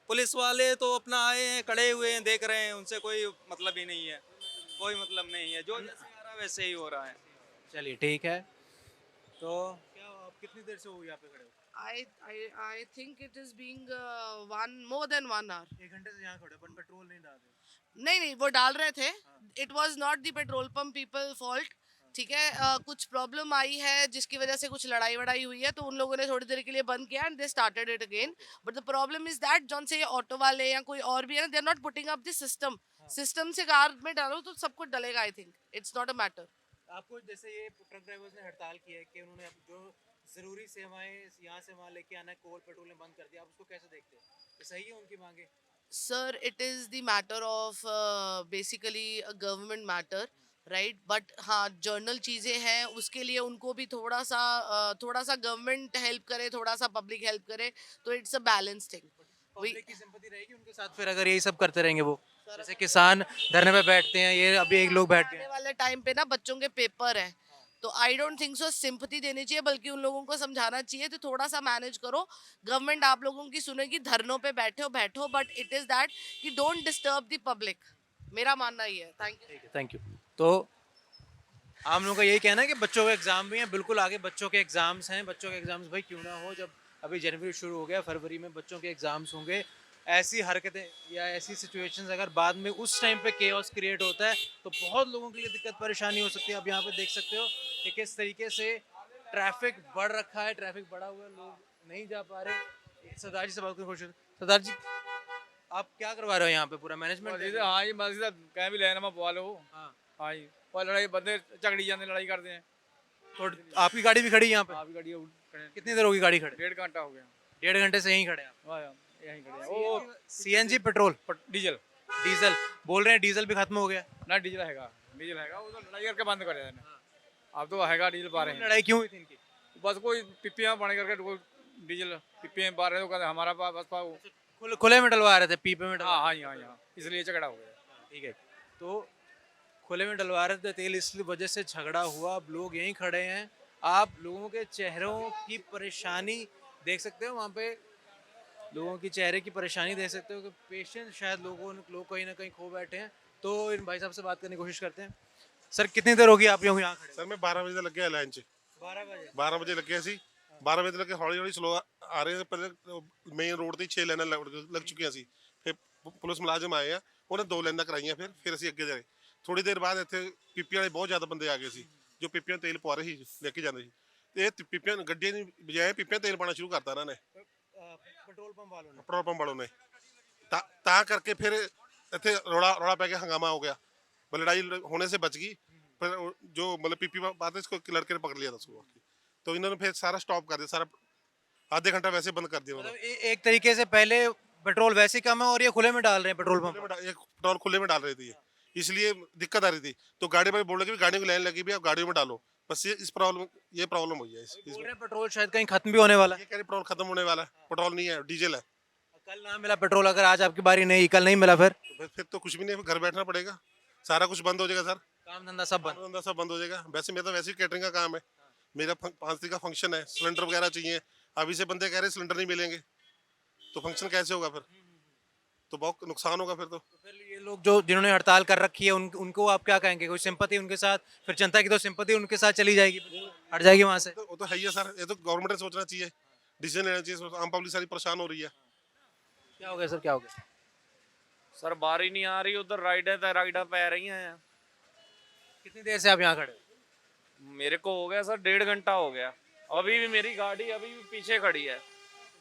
पुलिस वाले तो अपना आए हैं, खड़े हुए हैं, देख रहे हैं, उनसे कोई मतलब ही नहीं है, कोई मतलब नहीं है, जो जैसे आ रहा है वैसे ही हो रहा है। चलिए ठीक है। तो क्या आप कितनी देर से हो यहाँ पे खड़े हो? I think it is being more than 1 hour. 1 घंटे से यहाँ खड़े हो, पेट्रोल नहीं डाल रहे? नहीं वो डाल रहे थे। It was not the petrol pump people fault. ठीक है, कुछ प्रॉब्लम आई है जिसकी वजह से कुछ लड़ाई वड़ाई हुई है, तो उन लोगों ने थोड़ी देर के लिए बंद किया and they started it again. But the problem is that जौन से ये ऑटो वाले या कोई और भी है ना, they are not putting up the system. System से कार में डालो तो सब कुछ डलेगा। I think it's not a matter. आपको जैसे ये ट्रक ड्राइवर्स ने हड़ताल की है कि उन्होंने जो जरूरी सेवाएं यहाँ से वहाँ लेके आना, कोल पेट्रोल ने बंद कर दिया, आप उसको कैसे देखते हैं? ये सही है उनकी मांगे? Sir it is the matter of basically a government matter, right. But हाँ, जर्नल चीज़ें हैं, उसके लिए उनको भी थोड़ा सा गवर्नमेंट हेल्प करे, थोड़ा सा पब्लिक हेल्प करे, तो it's a balance thing. Public की सिंपैथी रहेगी उनके साथ फिर अगर यही सब करते रहेंगे वो? जैसे किसान धरने पे बैठते हैं, ये अभी एक लोग बैठ गए आने वाले टाइम पे ना बच्चों के पेपर है, तो I don't think so sympathy देनी चाहिए, बल्कि उन लोगों को समझाना चाहिए तो थोड़ा सा मैनेज करो। गवर्नमेंट आप लोगों की सुनेगी, धरनों पे बैठो बैठो, बट इट इज दैट कि डोंट डिस्टर्ब द पब्लिक। मेरा मानना ये है। Thank you. Thank you. तो आम लोगों का यही कहना है कि बच्चों के एग्जाम भी हैं, बिल्कुल आगे बच्चों के एग्जाम्स हैं। बच्चों के एग्जाम्स भाई क्यों ना हो, जब अभी जनवरी शुरू हो गया, फरवरी में बच्चों के एग्जाम्स होंगे। ऐसी हरकतें या ऐसी सिचुएशंस अगर बाद में उस टाइम पे केओस क्रिएट होता है तो बहुत लोगों के लिए दिक्कत परेशानी हो सकती है। आप यहाँ पे देख सकते हो कि किस तरीके से ट्रैफिक बढ़ रखा है, ट्रैफिक बढ़ा हुआ है, लोग नहीं जा पा रहे। सरदार जी से बात करने की कोशिश। सरदार जी, आप क्या करवा रहे हो यहाँ पे, पूरा मैनेजमेंट? हाँ जी, मस्जिद कहीं भी लेना मैं पवा लो। हाँ। हाँ जी, और लड़ाई बंदे झगड़ी जाते लड़ाई करते हैं। तो आपकी गाड़ी भी खड़ी है यहाँ पे? आप भी गाड़ी खड़े हैं। कितनी देर होगी गाड़ी खड़े? 1.5 घंटा हो गया। 1.5 घंटे से यहीं खड़े हैं आप? हाँ, यहीं खड़े हैं। वो सीएनजी पेट्रोल डीजल डीजल बोल रहे हैं, डीजल भी खत्म हो गया। ना डीजल हैगा, वो तो लड़ाई करके बंद कर देना। अब तो हैगा डीजल पा रहे हैं। लड़ाई क्यों हुई थी इनकी? बस कोई पिपियाँ बने करके डीजल पिपियाँ पा रहे हैं, तो कहते हमारा बस पाओ। खुले में डलवा रहे थे, पीपे में हाँ हाँ हाँ हाँ, इसलिए झगड़ा हो गया। ठीक है, तो खुले में डलवा रहे थे तेल, इसलिए वजह से झगड़ा हुआ। अब लोग यहीं खड़े हैं, आप लोगों के चेहरों की परेशानी देख सकते हो, वहाँ पे लोगों की चेहरे की परेशानी देख सकते हो कि पेशेंस शायद लोग कहीं ना कहीं खो बैठे हैं। तो इन भाई साहब से बात करने की कोशिश करते हैं। सर, कितनी देर होगी आप यहाँ खड़े? सर मैं 12 ਵਜੇ ਲੱਗੇ ਲਾਈਨ 'ਚ। 12 ਵਜੇ ਲੱਗੇ ਸੀ। 12 ਵਜੇ ਲੱਗੇ ਹੌਲੀ ਹੌਲੀ ਸਲੋ ਆ ਰਹੇ। ਪਹਿਲੇ ਮੇਨ ਰੋਡ ਤੇ 6 ਲਾਈਨਾਂ ਲੱਗ ਚੁੱਕੀਆਂ ਸੀ। ਫਿਰ ਪੁਲਿਸ ਮੁਲਾਜ਼ਮ ਆਏ ਆ, ਉਹਨੇ 2 ਲਾਈਨਾਂ ਕਰਾਈਆਂ। ਫਿਰ ਅਸੀਂ ਅੱਗੇ ਜਾਏ। ਥੋੜੀ ਦੇਰ ਬਾਅਦ ਇੱਥੇ ਪੀਪੀ ਵਾਲੇ ਬਹੁਤ ਜ਼ਿਆਦਾ ਬੰਦੇ ਆ ਗਏ ਸੀ, ਜੋ ਪੀਪੀਆਂ ਤੇਲ ਪਵਾ ਰਹੇ ਸੀ, ਲੈ ਕੇ ਜਾਂਦੇ ਸੀ। ਤੇ ਇਹ ਪੀਪੀਆਂ ਗੱਡੀਆਂ ਦੀ ਬਜਾਏ ਪੀਪੀਆਂ ਤੇਲ ਪਾਣਾ ਸ਼ੁਰੂ ਕਰਤਾ ਇਹਨਾਂ ਨੇ, ਪੈਟਰੋਲ ਪੰਪ ਵਾਲੋਂ ਨੇ। ਤਾਂ ਕਰਕੇ ਫਿਰ ਇੱਥੇ ਰੌਲਾ ਪੈ ਗਿਆ, हंगामा हो गया। लड़ाई होने से बच गई। फिर जो मतलब पीपी बात है, इसको लड़के ने पकड़ लिया था सुबह। तो इन्होंने फिर सारा स्टॉप कर दिया, सारा आधे घंटा वैसे बंद कर दिया। मतलब एक तरीके से पहले पेट्रोल वैसे कम है और ये खुले में डाल रहे हैं पेट्रोल पंप। पेट्रोल खुले में डाल रही थी, इसलिए दिक्कत आ रही थी। तो गाड़ी में बोल रहे कि गाड़ियों की लाइन लगी भी, आप गाड़ियों में डालो। बस ये प्रॉब्लम हुई है। पेट्रोल शायद कहीं खत्म भी होने वाला है। ये कह रहे पेट्रोल खत्म होने वाला है। पेट्रोल नहीं है, डीजल है। कल ना मिला पेट्रोल, अगर आज आपकी बारी नहीं, कल नहीं मिला, फिर तो कुछ भी नहीं, घर बैठना पड़ेगा। सारा कुछ बंद हो जाएगा सर, काम धंधा सब बंद हो जाएगा। वैसे मेरा तो वैसे ही कैटरिंग का काम है, मेरा 5 तारीख का फंक्शन है, सिलेंडर वगैरह चाहिए। अभी से बंदे कह रहे सिलेंडर नहीं मिलेंगे, तो फंक्शन कैसे होगा? फिर तो बहुत नुकसान होगा। फिर ये लोग जो जिन्होंने हड़ताल कर रखी है उनको आप क्या कहेंगे? कोई सिंपैथी उनके साथ? फिर जनता की तो सिंपैथी उनके साथ चली जाएगी, हट जाएगी वहाँ से। वो तो है ही है सर, ये तो गवर्नमेंट ने सोचना चाहिए, डिसीजन लेना चाहिए। आम पब्लिक सारी परेशान हो रही है। क्या हो गया सर, क्या हो गया? सर बारी नहीं आ रही, उधर राइडर पै रही हैं। कितनी देर से आप यहाँ खड़े? मेरे को हो गया सर 1.5 घंटा हो गया। अभी भी मेरी गाड़ी अभी भी पीछे खड़ी है।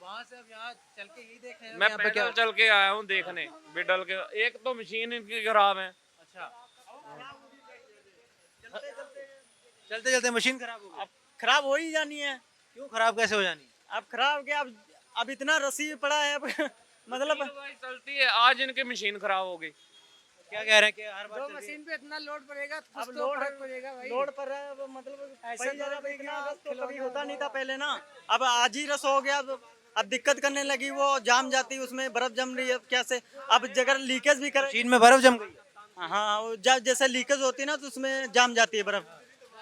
वहाँ से अब यहाँ चल के ही देख रहे हैं? मैं पैदल चल के आया हूँ देखने, बिडल के। एक तो मशीन इनकी खराब है। अच्छा, चलते चलते मशीन खराब हो गई? अब खराब हो ही जानी है। क्यों खराब कैसे हो जानी? अब खराब क्या, अब इतना रस्सी पड़ा है। अब मतलब चलती है, आज इनकी मशीन खराब हो गई। क्या कह रहे हैं कि हर बार जो मशीन पे इतना लोड पड़ेगा, अब लोड पर है। अब मतलब ऐसा इतना रस तो कभी होता नहीं था पहले ना। अब आज ही रस हो गया। अब दिक्कत करने लगी, वो जाम जाती, उसमें बर्फ जम रही है कैसे। अब जगह लीकेज भी कर, मशीन में बर्फ जम गई? हाँ, वो जैसे लीकेज होती है ना, तो उसमें जाम जाती है बर्फ।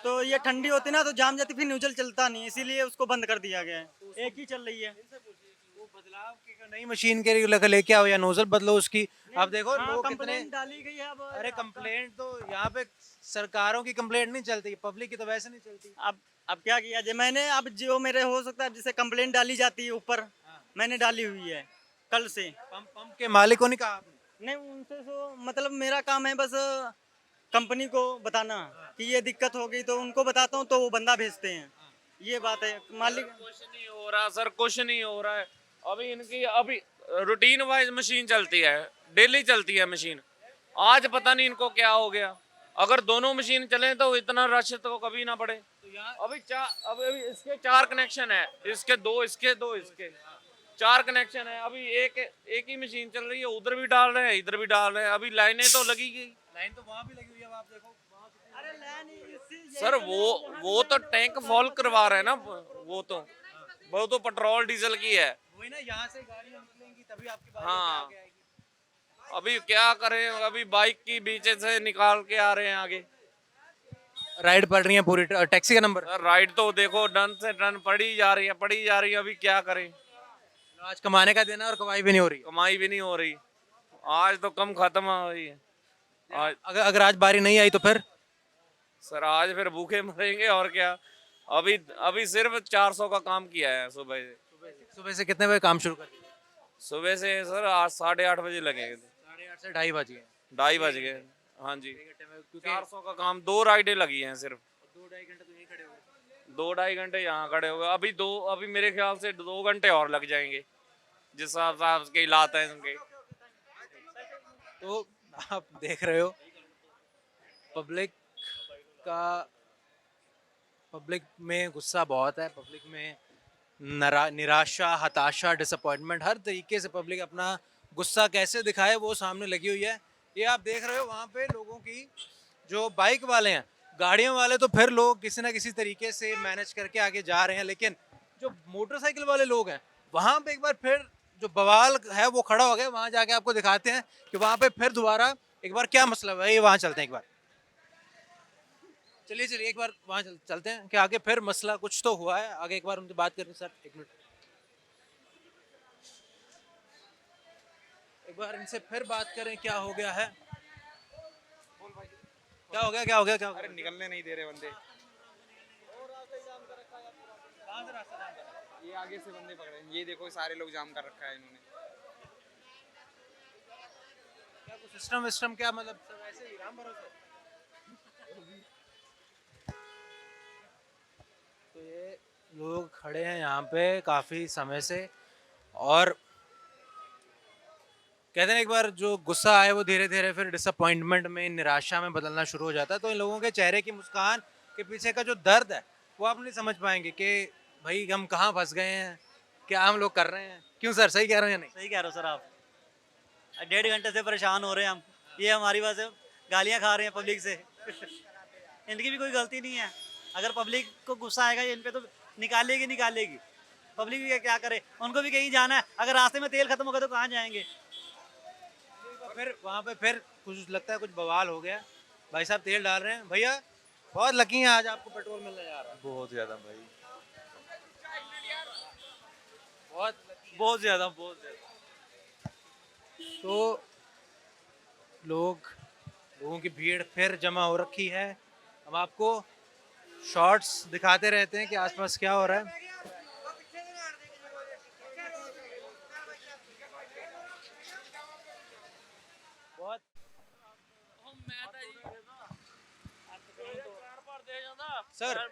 तो ये ठंडी होती ना, तो जाम जाती, फिर न्यूजल चलता नहीं, इसीलिए उसको बंद कर दिया गया है। एक ही चल रही है। बदलाव की नई मशीन के लेके आओ या नोजल बदलो उसकी। आप देखो लोग कितने डाली गई है। अब अरे कंप्लेंट तो यहाँ पे सरकारों की कंप्लेंट नहीं चलती, पब्लिक की तो वैसे नहीं चलती। अब क्या किया जाए, मैंने अब जो मेरे हो सकता है जैसे कंप्लेंट डाली जाती है ऊपर, मैंने डाली हुई है कल से। पंप के मालिक को नहीं कहा आपने? नहीं, उनसे तो मतलब मेरा काम है बस कंपनी को बताना कि ये दिक्कत हो गई, तो उनको बताता हूँ, तो वो बंदा भेजते हैं। ये बात है। मालिक कुछ नहीं हो रहा सर, कुछ नहीं हो रहा है। अभी इनकी अभी रूटीन वाइज मशीन चलती है, डेली चलती है मशीन। आज पता नहीं इनको क्या हो गया। अगर दोनों मशीन चले तो इतना रश तो कभी ना पड़े। अभी इसके 4 कनेक्शन है, इसके 2, इसके 2, इसके 4 कनेक्शन है। अभी एक ही मशीन चल रही है, उधर भी डाल रहे हैं, इधर भी डाल रहे हैं। अभी लाइनें तो लगी गई, लाइन तो वहाँ भी लगी हुई है, आप देखो। सर वो तो टैंक फॉल करवा रहे हैं ना, वो तो पेट्रोल डीजल की है। वही ना, यहाँ से गाड़ियाँ निकलेंगी तभी आपकी बारी हाँ। आगे आएगी। अभी क्या करें, अभी बाइक की बीच से निकाल के आ रहे हैं आगे। राइड पड़ रही है पूरी, टैक्सी का नंबर। सर राइड तो देखो डन से डन पड़ी जा रही है, पड़ी जा रही है, अभी क्या करें। आज कमाने का दिन है और कमाई भी नहीं हो रही। कमाई भी नहीं हो रही, आज तो कम खत्म हो रही है। आज अगर आज बारी नहीं आई तो फिर सर आज फिर भूखे मरेंगे और क्या। अभी अभी सिर्फ 400 का काम किया है सुबह से। सुबह से कितने बजे काम शुरू कर दिया? सुबह से सर आज 8:30 बजे लगे थे। 8:30 से 2:30 बज गए। 2:30 बज गए, हाँ जी। 400 का काम, 2 राइडें लगी हैं सिर्फ। 2-2.5 घंटे तो यहीं खड़े हो गए। 2-2.5 घंटे यहाँ खड़े हो गए। अभी मेरे ख्याल से 2 घंटे और लग जाएंगे जिस हिसाब के हालात हैं इनके। तो आप देख रहे हो पब्लिक में गुस्सा बहुत है, पब्लिक में निराशा, हताशा, डिसअपॉइंटमेंट, हर तरीके से पब्लिक अपना गुस्सा कैसे दिखाए वो सामने लगी हुई है। ये आप देख रहे हो वहाँ पे लोगों की, जो बाइक वाले हैं, गाड़ियों वाले तो फिर लोग किसी ना किसी तरीके से मैनेज करके आगे जा रहे हैं, लेकिन जो मोटरसाइकिल वाले लोग हैं वहाँ पे एक बार फिर जो बवाल है वो खड़ा हो गया। वहाँ जाके आपको दिखाते हैं कि वहाँ पे फिर दोबारा एक बार क्या मसला है। ये वहाँ चलते हैं एक बार, चलिए एक बार वहाँ चलते हैं कि आगे फिर मसला कुछ तो हुआ है। आगे एक बार उनसे बात करनी। सर एक मिनट, एक बार इनसे फिर बात करें, क्या हो गया है, क्या हो गया? अरे निकलने नहीं दे रहे बंदे, ये आगे से बंदे पकड़े, ये देखो सारे लोग जाम कर रखा है इन्होंने। क्या कुछ सिस्टम विस्टम क्या, मतलब सब ऐसे ही राम भरोसे? तो ये लोग खड़े हैं यहाँ पे काफी समय से और कहते हैं एक बार जो गुस्सा आए वो धीरे धीरे फिर डिसअपॉइंटमेंट में, निराशा में बदलना शुरू हो जाता है। तो इन लोगों के चेहरे की मुस्कान के पीछे का जो दर्द है वो आप नहीं समझ पाएंगे कि भाई हम कहाँ फंस गए हैं, क्या हम लोग कर रहे हैं। क्यों सर, सही कह रहे हैं या नहीं? सही कह रहे हो सर आप। 1.5 घंटे से परेशान हो रहे हैं हम, ये हमारी वजह से गालियाँ खा रहे हैं पब्लिक से। इनकी भी कोई गलती नहीं है। अगर पब्लिक को गुस्सा आएगा इन पे तो निकालेगी। पब्लिक भी क्या करे, उनको भी कहीं जाना है। अगर रास्ते में तेल खत्म हो गया तो कहाँ जाएंगे? फिर वहाँ पे फिर कुछ लगता है कुछ बवाल हो गया। भाई साहब तेल डाल रहे हैं। भैया बहुत लकी हैं, आज आपको पेट्रोल मिलने जा रहा है। बहुत ज़्यादा भाई, बहुत ज़्यादा। तो लोगों की भीड़ फिर जमा हो रखी है। हम आपको शॉर्ट्स दिखाते रहते हैं कि आसपास क्या हो रहा है। बहुत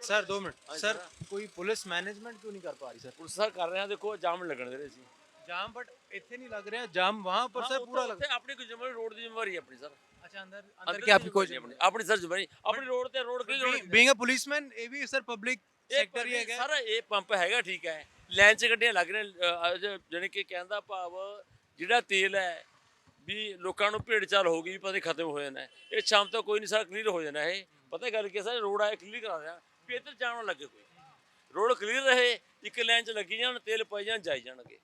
सर 2 मिनट सर, कोई पुलिस मैनेजमेंट क्यों नहीं कर पा रही सर? पुलिस सर कर रहे हैं, देखो जाम लगन दे रहे सी। जाम बट इतने नहीं लग रहे हैं, जाम वहाँ पर सर पूरा लग। अपनी कोई जिम्मेवारी, रोड की जिम्मेवारी है अपनी सर। अच्छा अंदर की आपकी कोई अपनी सर जिम्मेवारी, अपनी रोड ਤੇ road clean. Being a policeman ਇਹ ਵੀ ਸਰ ਪਬਲਿਕ ਸੈਕਟਰ ਹੀ ਹੈਗਾ ਸਰ। ਇਹ ਪੰਪ ਹੈਗਾ ਠੀਕ ਹੈ, ਲਾਈਨ 'ਚ ਗੱਡੀਆਂ ਲੱਗ ਰਹੀਆਂ, ਜਾਣੀ ਕਿ ਕਹਿੰਦਾ ਭਾਵ ਜਿਹੜਾ ਤੇਲ ਹੈ ਵੀ ਲੋਕਾਂ ਨੂੰ ਭੇਡ ਚਾਲ ਹੋ ਗਈ, ਪਤਾ ਨਹੀਂ ਖਤਮ ਹੋ ਜਾਣਾ ਇਹ ਸ਼ਾਮ ਤੱਕ, ਕੋਈ ਨਹੀਂ ਸਰ ਕਲੀਅਰ ਹੋ ਜਾਣਾ ਇਹ। ਪਤਾ ਗੱਲ ਕੀ ਸਰ, ਰੋਡ ਆਏ ਕਲੀਅਰ ਕਰਾ ਦਿਆ ਵੀ ਇੱਧਰ ਜਾਣ ਨਾ ਲੱਗੇ, ਕੋਈ ਰੋਡ ਕਲੀਅਰ ਰਹੇ, ਇੱਕ ਲਾਈਨ 'ਚ ਲੱਗੀ ਜਾਣ, ਤੇਲ ਪਾਈ ਜਾਣ, ਜਾਈ ਜਾਣਗੇ।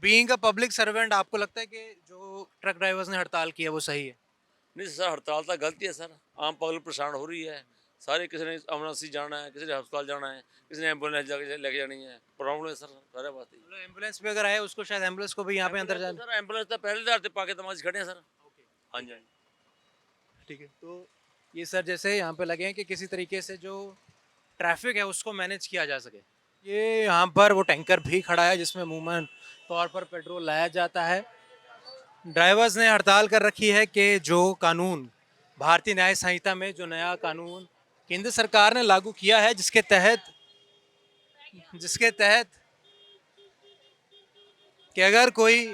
बीइंग अ पब्लिक सर्वेंट आपको लगता है कि जो ट्रक ड्राइवर्स ने हड़ताल की है वो सही है? नहीं सर, हड़ताल तो गलती है सर। आम पब्लिक परेशान हो रही है सारे, किसी ने एमरजेंसी जाना है, किसी ने अस्पताल जाना है, किसी ने एम्बुलेंस जाके लेके जानी है, प्रॉब्लम है सर सारे बात ही। एम्बुलेंस भी अगर आए उसको शायद एम्बुलेंस को भी यहाँ पे अंदर जाना। सर एम्बुलेंस तो पहले आधार पे पाके तमाश खड़े हैं सर। हाँ जी, ठीक है। तो ये सर जैसे यहाँ पे लगे हैं कि किसी तरीके से जो ट्रैफिक है उसको मैनेज किया जा सके। ये यहाँ पर वो टैंकर भी खड़ा है जिसमें अमूमन तौर पर पेट्रोल लाया जाता है। ड्राइवर्स ने हड़ताल कर रखी है कि जो कानून, भारतीय न्याय संहिता में जो नया कानून केंद्र सरकार ने लागू किया है, जिसके तहत कि अगर कोई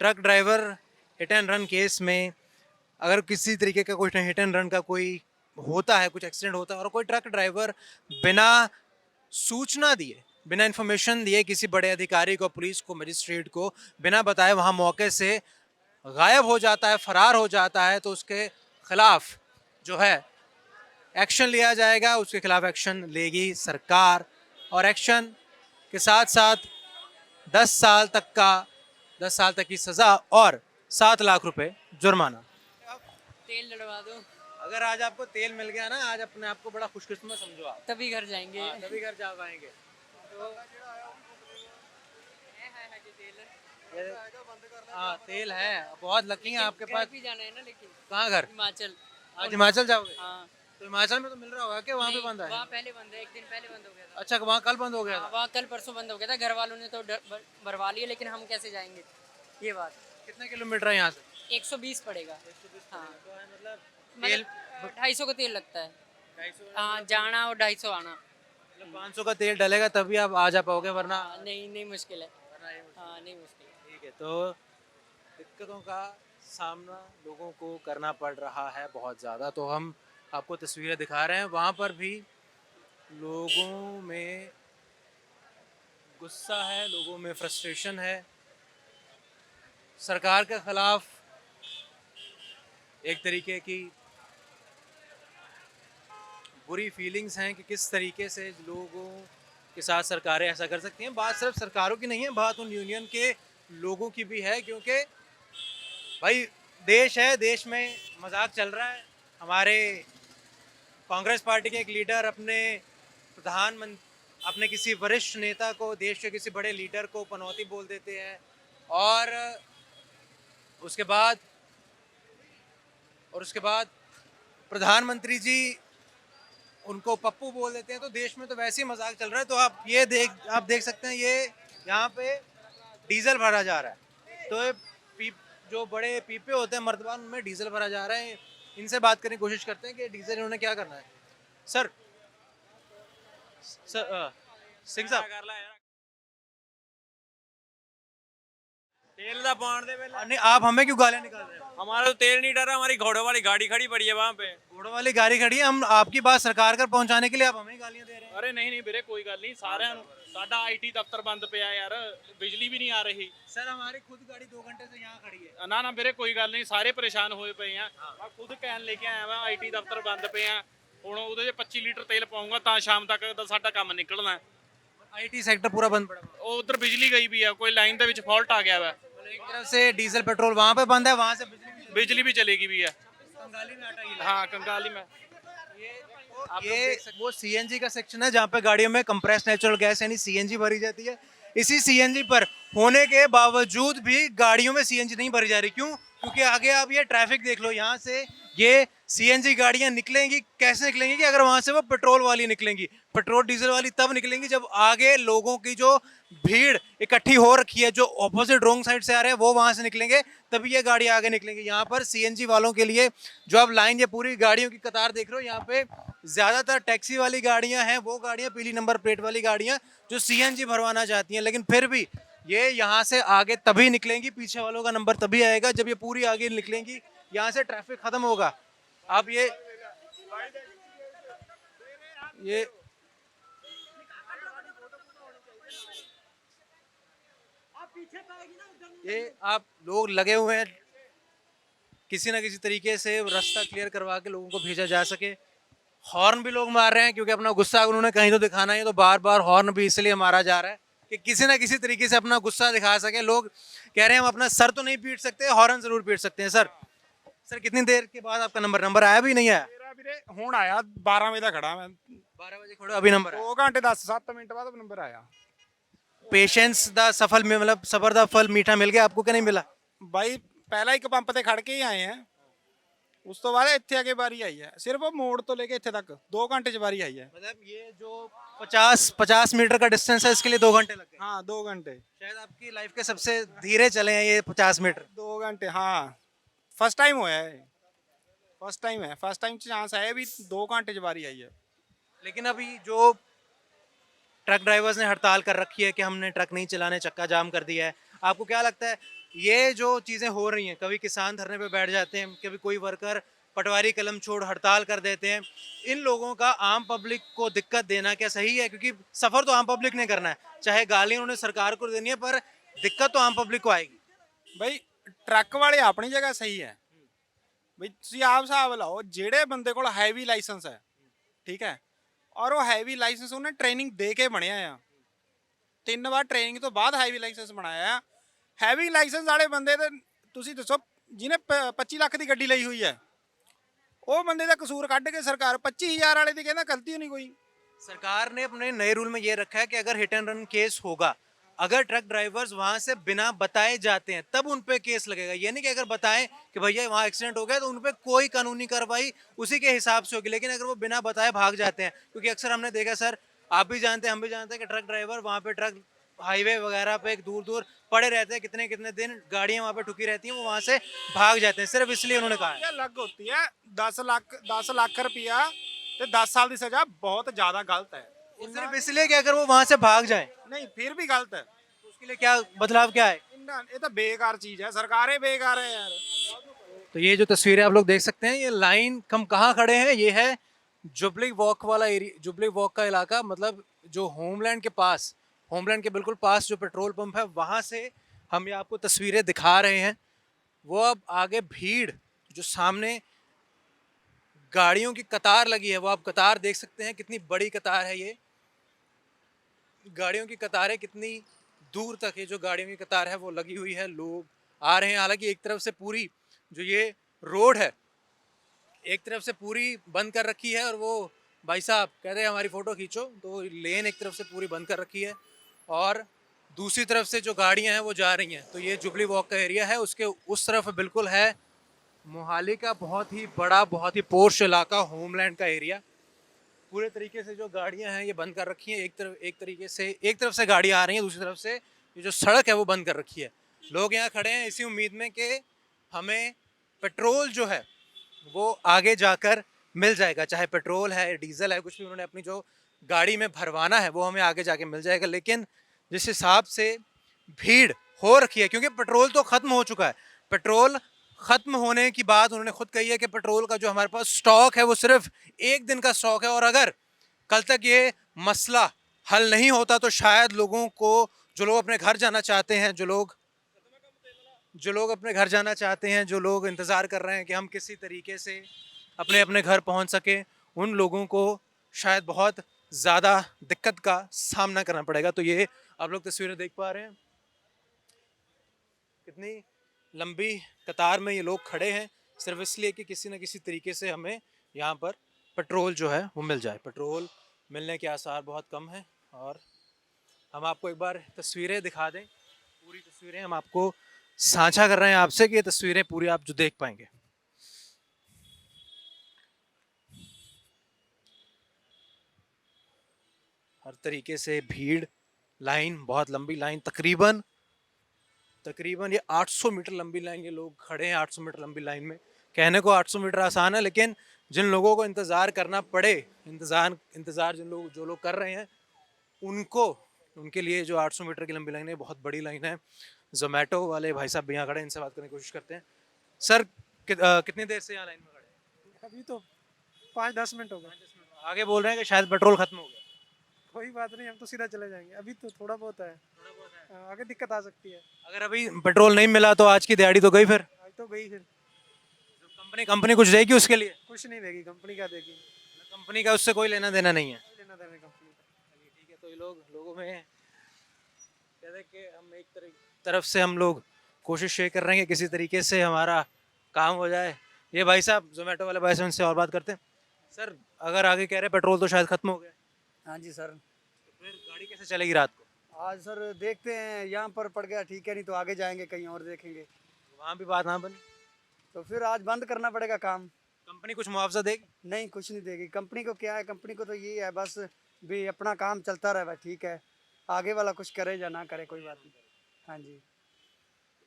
truck driver hit and run case में, अगर किसी तरीके का कोई हिट एंड रन का कोई होता है, कुछ एक्सीडेंट होता है और कोई ट्रक ड्राइवर बिना सूचना दिए, बिना इन्फॉर्मेशन दिए किसी बड़े अधिकारी को, पुलिस को, मजिस्ट्रेट को बिना बताए वहाँ मौके से गायब हो जाता है, फरार हो जाता है, तो उसके खिलाफ जो है एक्शन लिया जाएगा। उसके खिलाफ एक्शन लेगी सरकार और एक्शन के साथ साथ 10 साल तक की सज़ा और 7 लाख रुपए जुर्माना। तेल डलवा दो अगर आज आपको तेल मिल गया ना, आज अपने आप को बड़ा खुशकिस्मत समझो आप। तभी घर जाएंगे। हाँ, तभी घर जा पाएंगे। तो हाँ, तेल है, बहुत लकी है आपके पास। भी जाना है ना, लेकिन कहाँ घर? हिमाचल। आज हिमाचल जाओगे? हाँ, तो हिमाचल में तो मिल रहा होगा कि वहाँ पे बंद है? वहाँ पहले बंद है, एक दिन पहले बंद हो गया था। अच्छा, वहाँ कल बंद हो गया था? वहाँ कल परसों बंद हो गया था, घर वालों ने तो भरवा लिया, लेकिन हम कैसे जाएंगे, ये बात। कितने किलोमीटर है यहाँ से? 120 पड़ेगा। हाँ, मतलब तेल 250 का तेल लगता है। हाँ, जाना और 250 आना। 500 का तेल डलेगा तभी आप आ जा पाओगे, वरना नहीं नहीं मुश्किल है। हाँ, नहीं मुश्किल है। ठीक है। तो दिक्कतों का सामना लोगों को करना पड़ रहा है बहुत ज़्यादा। तो हम आपको तस्वीरें दिखा रहे हैं, वहाँ पर भी लोगों में गुस्सा है, लोगों में फ्रस्ट्रेशन है, सरकार के खिलाफ एक तरीके की बुरी फीलिंग्स हैं कि किस तरीके से लोगों के साथ सरकारें ऐसा कर सकती हैं। बात सिर्फ सरकारों की नहीं है, बात उन यूनियन के लोगों की भी है, क्योंकि भाई देश है, देश में मजाक चल रहा है। हमारे कांग्रेस पार्टी के एक लीडर अपने किसी वरिष्ठ नेता को, देश के किसी बड़े लीडर को पनौती बोल देते हैं, और उसके बाद प्रधानमंत्री जी उनको पप्पू बोल देते हैं। तो देश में तो वैसे ही मजाक चल रहा है। तो आप देख सकते हैं, ये यहाँ पे डीजल भरा जा रहा है। तो जो बड़े पीपे होते हैं मर्दबान, उनमें डीजल भरा जा रहा है। इनसे बात करने की कोशिश करते हैं कि डीजल इन्होंने क्या करना है। सर सिंह साहब, तेल दा पान दे वेले नहीं, आप हमें क्यों गालियाँ निकाल रहे हो? हमारा तो तेल नहीं डर रहा, हमारी घोड़ों वाली गाड़ी खड़ी पड़ी है वहाँ पे। घोड़ों वाली गाड़ी खड़ी है, हम आपकी बात सरकार कर पहुंचाने के लिए आप हमें गालियाँ दे रहे हैं। अरे नहीं नहीं ਵੀਰੇ ਕੋਈ ਗੱਲ ਨਹੀਂ ਸਾਰਿਆਂ ਨੂੰ ਸਾਡਾ ਆਈਟੀ ਦਫ਼ਤਰ ਬੰਦ ਪਿਆ ਯਾਰ ਬਿਜਲੀ ਵੀ ਨਹੀਂ ਆ ਰਹੀ सर हमारी खुद गाड़ी 2 घंटे से यहाँ खड़ी है। ਨਾ ਨਾ ਵੀਰੇ ਕੋਈ ਗੱਲ ਨਹੀਂ ਸਾਰੇ ਪਰੇਸ਼ਾਨ ਹੋਏ ਪਏ ਆ ਮੈਂ ਖੁਦ ਕੈਨ ਲੈ ਕੇ ਆਇਆ ਵਾ ਆਈਟੀ ਦਫ਼ਤਰ ਬੰਦ ਪਏ ਆ ਹੁਣ ਉਹਦੇ 'ਚ 25 ਲੀਟਰ ਤੇਲ ਪਾਉਂਗਾ ਤਾਂ ਸ਼ਾਮ ਤੱਕ ਦਾ ਸਾਡਾ ਕੰਮ ਨਿਕਲਣਾ आईटी सेक्टर पूरा बंद पड़ा हुआ ਉਹ ਉਧਰ ਬਿਜਲੀ ਗਈ ਵੀ ਆ ਕੋਈ ਲਾਈਨ ਦੇ ਵਿੱਚ ਫਾਲਟ ਆ ਗਿਆ ਵਾ है। एक तरफ से डीजल पेट्रोल वहाँ पे बंद है, वहाँ से ਬਿਜਲੀ ਵੀ ਚਲੇਗੀ ਵੀ ਆ बंगाली में आटा गिरा। हाँ कंगाली में ये वो सीएनजी का सेक्शन है जहाँ पे गाड़ियों में कंप्रेस्ड नेचुरल गैस यानी सीएनजी भरी जाती है। इसी सीएनजी पर होने के बावजूद भी गाड़ियों में सीएनजी नहीं भरी जा रही। क्यों? क्योंकि आगे आप ये ट्रैफिक देख लो, यहाँ से ये सीएनजी गाड़ियाँ निकलेंगी, कैसे निकलेंगी कि अगर वहाँ से वो पेट्रोल वाली निकलेंगी, पेट्रोल डीजल वाली तब निकलेंगी जब आगे लोगों की जो भीड़ इकट्ठी हो रखी है, जो ऑपोजिट रोंग साइड से आ रहे हैं, वो वहाँ से निकलेंगे, तभी ये गाड़ी आगे निकलेंगी। यहाँ पर सीएनजी वालों के लिए जो आप लाइन, ये पूरी गाड़ियों की कतार देख रहे हो, यहाँ पे ज़्यादातर टैक्सी वाली गाड़ियाँ हैं, वो गाड़ियाँ पीली नंबर प्लेट वाली गाड़ियाँ जो सीएनजी भरवाना चाहती हैं। लेकिन फिर भी ये यहाँ से आगे तभी निकलेंगी, पीछे वालों का नंबर तभी आएगा जब ये पूरी आगे निकलेंगी, यहाँ से ट्रैफिक खत्म होगा। आप ये आप लोग लगे हुए हैं किसी ना किसी तरीके से रास्ता क्लियर करवा के लोगों को भेजा जा सके। हॉर्न भी लोग मार रहे हैं क्योंकि अपना गुस्सा उन्होंने कहीं तो दिखाना है, तो बार बार हॉर्न भी इसलिए मारा जा रहा है कि किसी ना किसी तरीके से अपना गुस्सा दिखा सके। लोग कह रहे हैं हम अपना सर तो नहीं पीट सकते, हॉर्न जरूर पीट सकते हैं। सर कितनी देर के बाद आपका नंबर आया भी नहीं आया? ਹੁਣ ਆਇਆ 12 ਵਜੇ ਦਾ ਖੜਾ ਮੈਂ 12 ਵਜੇ ਖੜੋ, अभी नंबर 2 ਘੰਟੇ 10-7 ਮਿੰਟ ਬਾਅਦ ਨੰਬਰ ਆਇਆ। पेशेंस ਦਾ ਸਫਲ में मतलब सबर ਦਾ फल मीठा मिल गया आपको कि नहीं मिला? ਬਾਈ ਪਹਿਲਾਂ ਇੱਕ ਪੰਪ ਤੇ ਖੜ ਕੇ ਹੀ ਆਏ ਆ, ਉਸ ਤੋਂ ਬਾਅਦ ਇੱਥੇ ਆ ਕੇ ਵਾਰੀ ਆਈ ਹੈ। ਸਿਰਫ ਮੋੜ ਤੋਂ ਲੈ ਕੇ ਇੱਥੇ ਤੱਕ 2 घंटे ਚ ਵਾਰੀ आई है। मतलब ये जो 50 मीटर का डिस्टेंस है इसके लिए 2 घंटे लग गए। हाँ 2 घंटे। शायद आपकी लाइफ के सबसे धीरे चले हैं ये 50 मीटर। 2 घंटे हाँ फर्स्ट टाइम होया है, फर्स्ट टाइम है, फर्स्ट टाइम चांस है भी 2 घंटे च वारी आई है। लेकिन अभी जो ट्रक ड्राइवर्स ने हड़ताल कर रखी है कि हमने ट्रक नहीं चलाने, चक्का जाम कर दिया है, आपको क्या लगता है ये जो चीज़ें हो रही हैं, कभी किसान धरने पे बैठ जाते हैं, कभी कोई वर्कर पटवारी कलम छोड़ हड़ताल कर देते हैं, इन लोगों का आम पब्लिक को दिक्कत देना क्या सही है? क्योंकि सफ़र तो आम पब्लिक ने करना है, चाहे गाली उन्होंने सरकार को देनी है पर दिक्कत तो आम पब्लिक को आएगी। ਬਈ ਟਰੱਕ ਵਾਲੇ ਆਪਣੀ ਜਗ੍ਹਾ ਸਹੀ ਹੈ ਬਈ, ਤੁਸੀਂ ਆਪ ਹਿਸਾਬ ਲਾਓ, ਜਿਹੜੇ ਬੰਦੇ ਕੋਲ ਹੈਵੀ ਲਾਇਸੈਂਸ ਹੈ, ਠੀਕ ਹੈ, ਔਰ ਉਹ ਹੈਵੀ ਲਾਇਸੈਂਸ ਉਹਨੇ ਟ੍ਰੇਨਿੰਗ ਦੇ ਕੇ ਬਣਿਆ ਆ, 3 ਵਾਰ ਟ੍ਰੇਨਿੰਗ ਤੋਂ ਬਾਅਦ ਹੈਵੀ ਲਾਇਸੈਂਸ ਬਣਾਇਆ ਆ। ਹੈਵੀ ਲਾਇਸੈਂਸ ਵਾਲੇ ਬੰਦੇ ਤੇ ਤੁਸੀਂ ਦੱਸੋ ਜਿਹਨੇ 25 ਲੱਖ ਦੀ ਗੱਡੀ ਲਈ ਹੋਈ ਹੈ ਉਹ ਬੰਦੇ ਦਾ ਕਸੂਰ ਕੱਢ ਕੇ ਸਰਕਾਰ 25000 ਵਾਲੇ ਦੀ ਕਹਿੰਦਾ ਗਲਤੀ ਨਹੀਂ ਕੋਈ। सरकार ने अपने नए रूल में ये रखा है कि अगर हिट एंड रन केस होगा, अगर ट्रक ड्राइवर्स वहां से बिना बताए जाते हैं तब उन पे केस लगेगा। ये नहीं कि अगर बताएं कि भैया वहां एक्सीडेंट हो गया तो उन पे कोई कानूनी कार्रवाई उसी के हिसाब से होगी। लेकिन अगर वो बिना बताए भाग जाते हैं, क्योंकि अक्सर हमने देखा सर, आप भी जानते हैं हम भी जानते हैं कि ट्रक ड्राइवर वहाँ पे ट्रक हाईवे वगैरह पे दूर दूर पड़े रहते हैं, कितने कितने दिन गाड़ियाँ वहाँ पे ठुकी रहती हैं, वो वहाँ से भाग जाते हैं सिर्फ इसलिए उन्होंने कहा है। ਇਹ ਅਲੱਗ ਹੁੰਦੀ ਹੈ। 10 ਲੱਖ ਰੁਪਇਆ ਤੇ 10 ਸਾਲ ਦੀ ਸਜ਼ਾ बहुत ज़्यादा गलत है। सिर्फ इसलिए कि अगर वो वहां से भाग जाए नहीं फिर भी गलत है। उसके लिए क्या बदलाव क्या है? ये तो बेकार चीज है, सरकारें बेकार है यार। तो ये जो तस्वीरें आप लोग देख सकते हैं, ये लाइन हम कहाँ खड़े हैं, ये है जुबली वॉक वाला एरिया, जुबली वॉक का इलाका, मतलब जो होमलैंड के पास, होमलैंड के बिल्कुल पास जो पेट्रोल पंप है वहाँ से हम ये आपको तस्वीरें दिखा रहे हैं। वो अब आगे भीड़ जो सामने गाड़ियों की कतार लगी है, वो आप कतार देख सकते हैं, कितनी बड़ी कतार है। ये गाड़ियों की कतारें कितनी दूर तक है, जो गाड़ियों की कतार है वो लगी हुई है, लोग आ रहे हैं। हालांकि एक तरफ से पूरी जो ये रोड है एक तरफ से पूरी बंद कर रखी है, और वो भाई साहब कह रहे हैं हमारी फ़ोटो खींचो, तो लेन एक तरफ से पूरी बंद कर रखी है और दूसरी तरफ से जो गाड़ियां हैं वो जा रही हैं। तो ये जुबली वॉक का एरिया है, उसके उस तरफ बिल्कुल है मोहाली का बहुत ही बड़ा, बहुत ही पोर्श इलाका, होमलैंड का एरिया। पूरे तरीके से जो गाड़ियां हैं ये बंद कर रखी हैं। एक तरफ से गाड़ियां आ रही हैं, दूसरी तरफ से ये जो सड़क है वो बंद कर रखी है। लोग यहाँ खड़े हैं इसी उम्मीद में कि हमें पेट्रोल जो है वो आगे जाकर मिल जाएगा, चाहे पेट्रोल है, डीजल है, कुछ भी उन्होंने अपनी जो गाड़ी में भरवाना है वो हमें आगे जाके मिल जाएगा। लेकिन जिस हिसाब से भीड़ हो रखी है, क्योंकि पेट्रोल तो ख़त्म हो चुका है, पेट्रोल ख़त्म होने की बात उन्होंने खुद कही है कि पेट्रोल का जो हमारे पास स्टॉक है वो सिर्फ 1 दिन का स्टॉक है, और अगर कल तक ये मसला हल नहीं होता तो शायद लोगों को, जो लोग अपने घर जाना चाहते हैं, जो लोग अपने घर जाना चाहते हैं, जो लोग इंतज़ार कर रहे हैं कि हम किसी तरीके से अपने अपने घर पहुंच सके, उन लोगों को शायद बहुत ज़्यादा दिक्कत का सामना करना पड़ेगा। तो ये आप लोग तस्वीरें देख पा रहे हैं, कितनी लंबी कतार में ये लोग खड़े हैं सिर्फ इसलिए कि किसी न किसी तरीके से हमें यहाँ पर पेट्रोल जो है वो मिल जाए। पेट्रोल मिलने के आसार बहुत कम हैं, और हम आपको एक बार तस्वीरें दिखा दें, पूरी तस्वीरें हम आपको साझा कर रहे हैं आपसे कि ये तस्वीरें पूरी आप जो देख पाएंगे। हर तरीके से भीड़, लाइन, बहुत लंबी लाइन, तकरीबन ये 800 मीटर लंबी लाइन, ये लोग खड़े हैं 800 मीटर लंबी लाइन में। कहने को 800 मीटर आसान है, लेकिन जिन लोगों को इंतज़ार करना पड़े, इंतज़ार जो लोग कर रहे हैं उनके लिए जो 800 मीटर की लंबी लाइन है बहुत बड़ी लाइन है। जोमेटो वाले भाई साहब यहाँ खड़े हैं, इनसे बात करने की कोशिश करते हैं। सर कितनी देर से यहाँ लाइन में खड़े हैं? अभी तो 5-10 मिनट हो गए। आगे बोल रहे हैं कि शायद पेट्रोल खत्म हो गया। कोई बात नहीं, हम तो सीधा चले जाएंगे, अभी तो थोड़ा बहुत है, आगे दिक्कत आ सकती है। अगर अभी पेट्रोल नहीं मिला तो आज की दिहाड़ी तो गई, फिर आज तो गई, फिर कंपनी कुछ देगी उसके लिए? कुछ नहीं देगी कंपनी, क्या देगी? कंपनी का उससे कोई लेना देना नहीं है। लेना देना कंपनी का। ठीक है, तो ये लोगों में कहते हैं कि हम एक तरफ से हम लोग कोशिश ये कर रहे हैं कि किसी तरीके से हमारा काम हो जाए। ये भाई साहब जोमेटो वाले भाई से उनसे और बात करते हैं। सर अगर आगे कह रहे हैं पेट्रोल तो शायद खत्म हो गया, हाँ जी सर। तो फिर गाड़ी कैसे चलेगी रात को? आज सर देखते हैं, यहाँ पर पड़ गया ठीक है, नहीं तो आगे जाएंगे कहीं और देखेंगे। वहाँ भी बात ना बनी तो फिर आज बंद करना पड़ेगा काम। कंपनी कुछ मुआवजा देगी? नहीं, कुछ नहीं देगी। कंपनी को क्या है, कंपनी को तो ये है बस भी अपना काम चलता रहे, भाई ठीक है, आगे वाला कुछ करे या ना करे कोई बात नहीं। हाँ जी।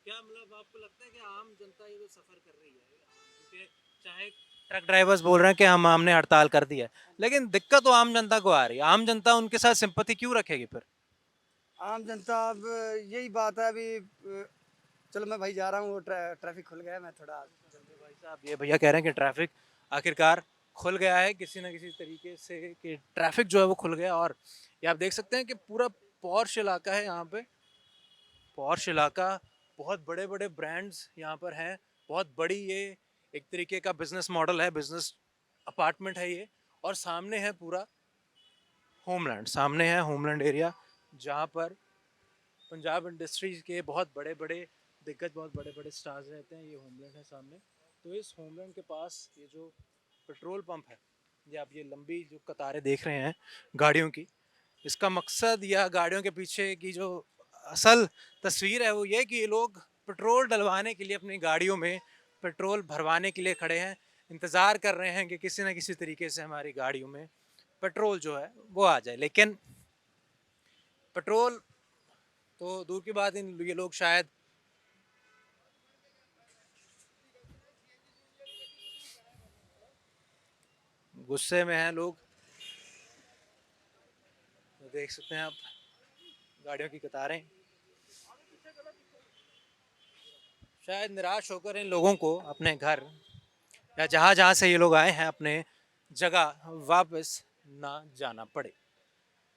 क्या मतलब आपको लगता है कि आम जनता ये जो सफ़र कर रही है, क्योंकि चाहे ट्रक ड्राइवर्स बोल रहे हैं कि हमने हड़ताल कर दी है, लेकिन दिक्कत तो आम जनता को आ रही है, आम जनता उनके साथ सिंपैथी क्यों रखेगी फिर? आम जनता अब यही बात है, अभी चलो मैं भाई जा रहा हूँ, वो ट्रैफिक खुल गया है, मैं थोड़ा जल्दी। भाई साहब ये भैया कह रहे हैं कि ट्रैफिक आखिरकार खुल गया है किसी न किसी तरीके से, कि ट्रैफिक जो है वो खुल गया। और ये आप देख सकते हैं कि पूरा पॉर्श इलाका है यहाँ पे, पॉर्श इलाका, बहुत बड़े बड़े ब्रांड्स यहाँ पर हैं, बहुत बड़ी ये एक तरीके का बिजनेस मॉडल है, बिजनेस अपार्टमेंट है ये। और सामने है पूरा होमलैंड, सामने है होमलैंड एरिया, जहाँ पर पंजाब इंडस्ट्रीज के बहुत बड़े बड़े दिग्गज, बहुत बड़े बड़े स्टार्स रहते हैं। ये होमलैंड है सामने। तो इस होमलैंड के पास ये जो पेट्रोल पंप है, ये आप ये लंबी जो कतारें देख रहे हैं गाड़ियों की, इसका मकसद या गाड़ियों के पीछे की जो असल तस्वीर है वो ये कि ये लोग पेट्रोल डलवाने के लिए अपनी गाड़ियों में पेट्रोल भरवाने के लिए खड़े हैं, इंतज़ार कर रहे हैं कि किसी न किसी तरीके से हमारी गाड़ियों में पेट्रोल जो है वो आ जाए। लेकिन पेट्रोल तो दूर की बात, ये लोग शायद गुस्से में हैं लोग। तो देख सकते हैं आप गाड़ियों की कतारें। शायद निराश होकर इन लोगों को अपने घर या जहाँ जहाँ से ये लोग आए हैं अपने जगह वापस ना जाना पड़े।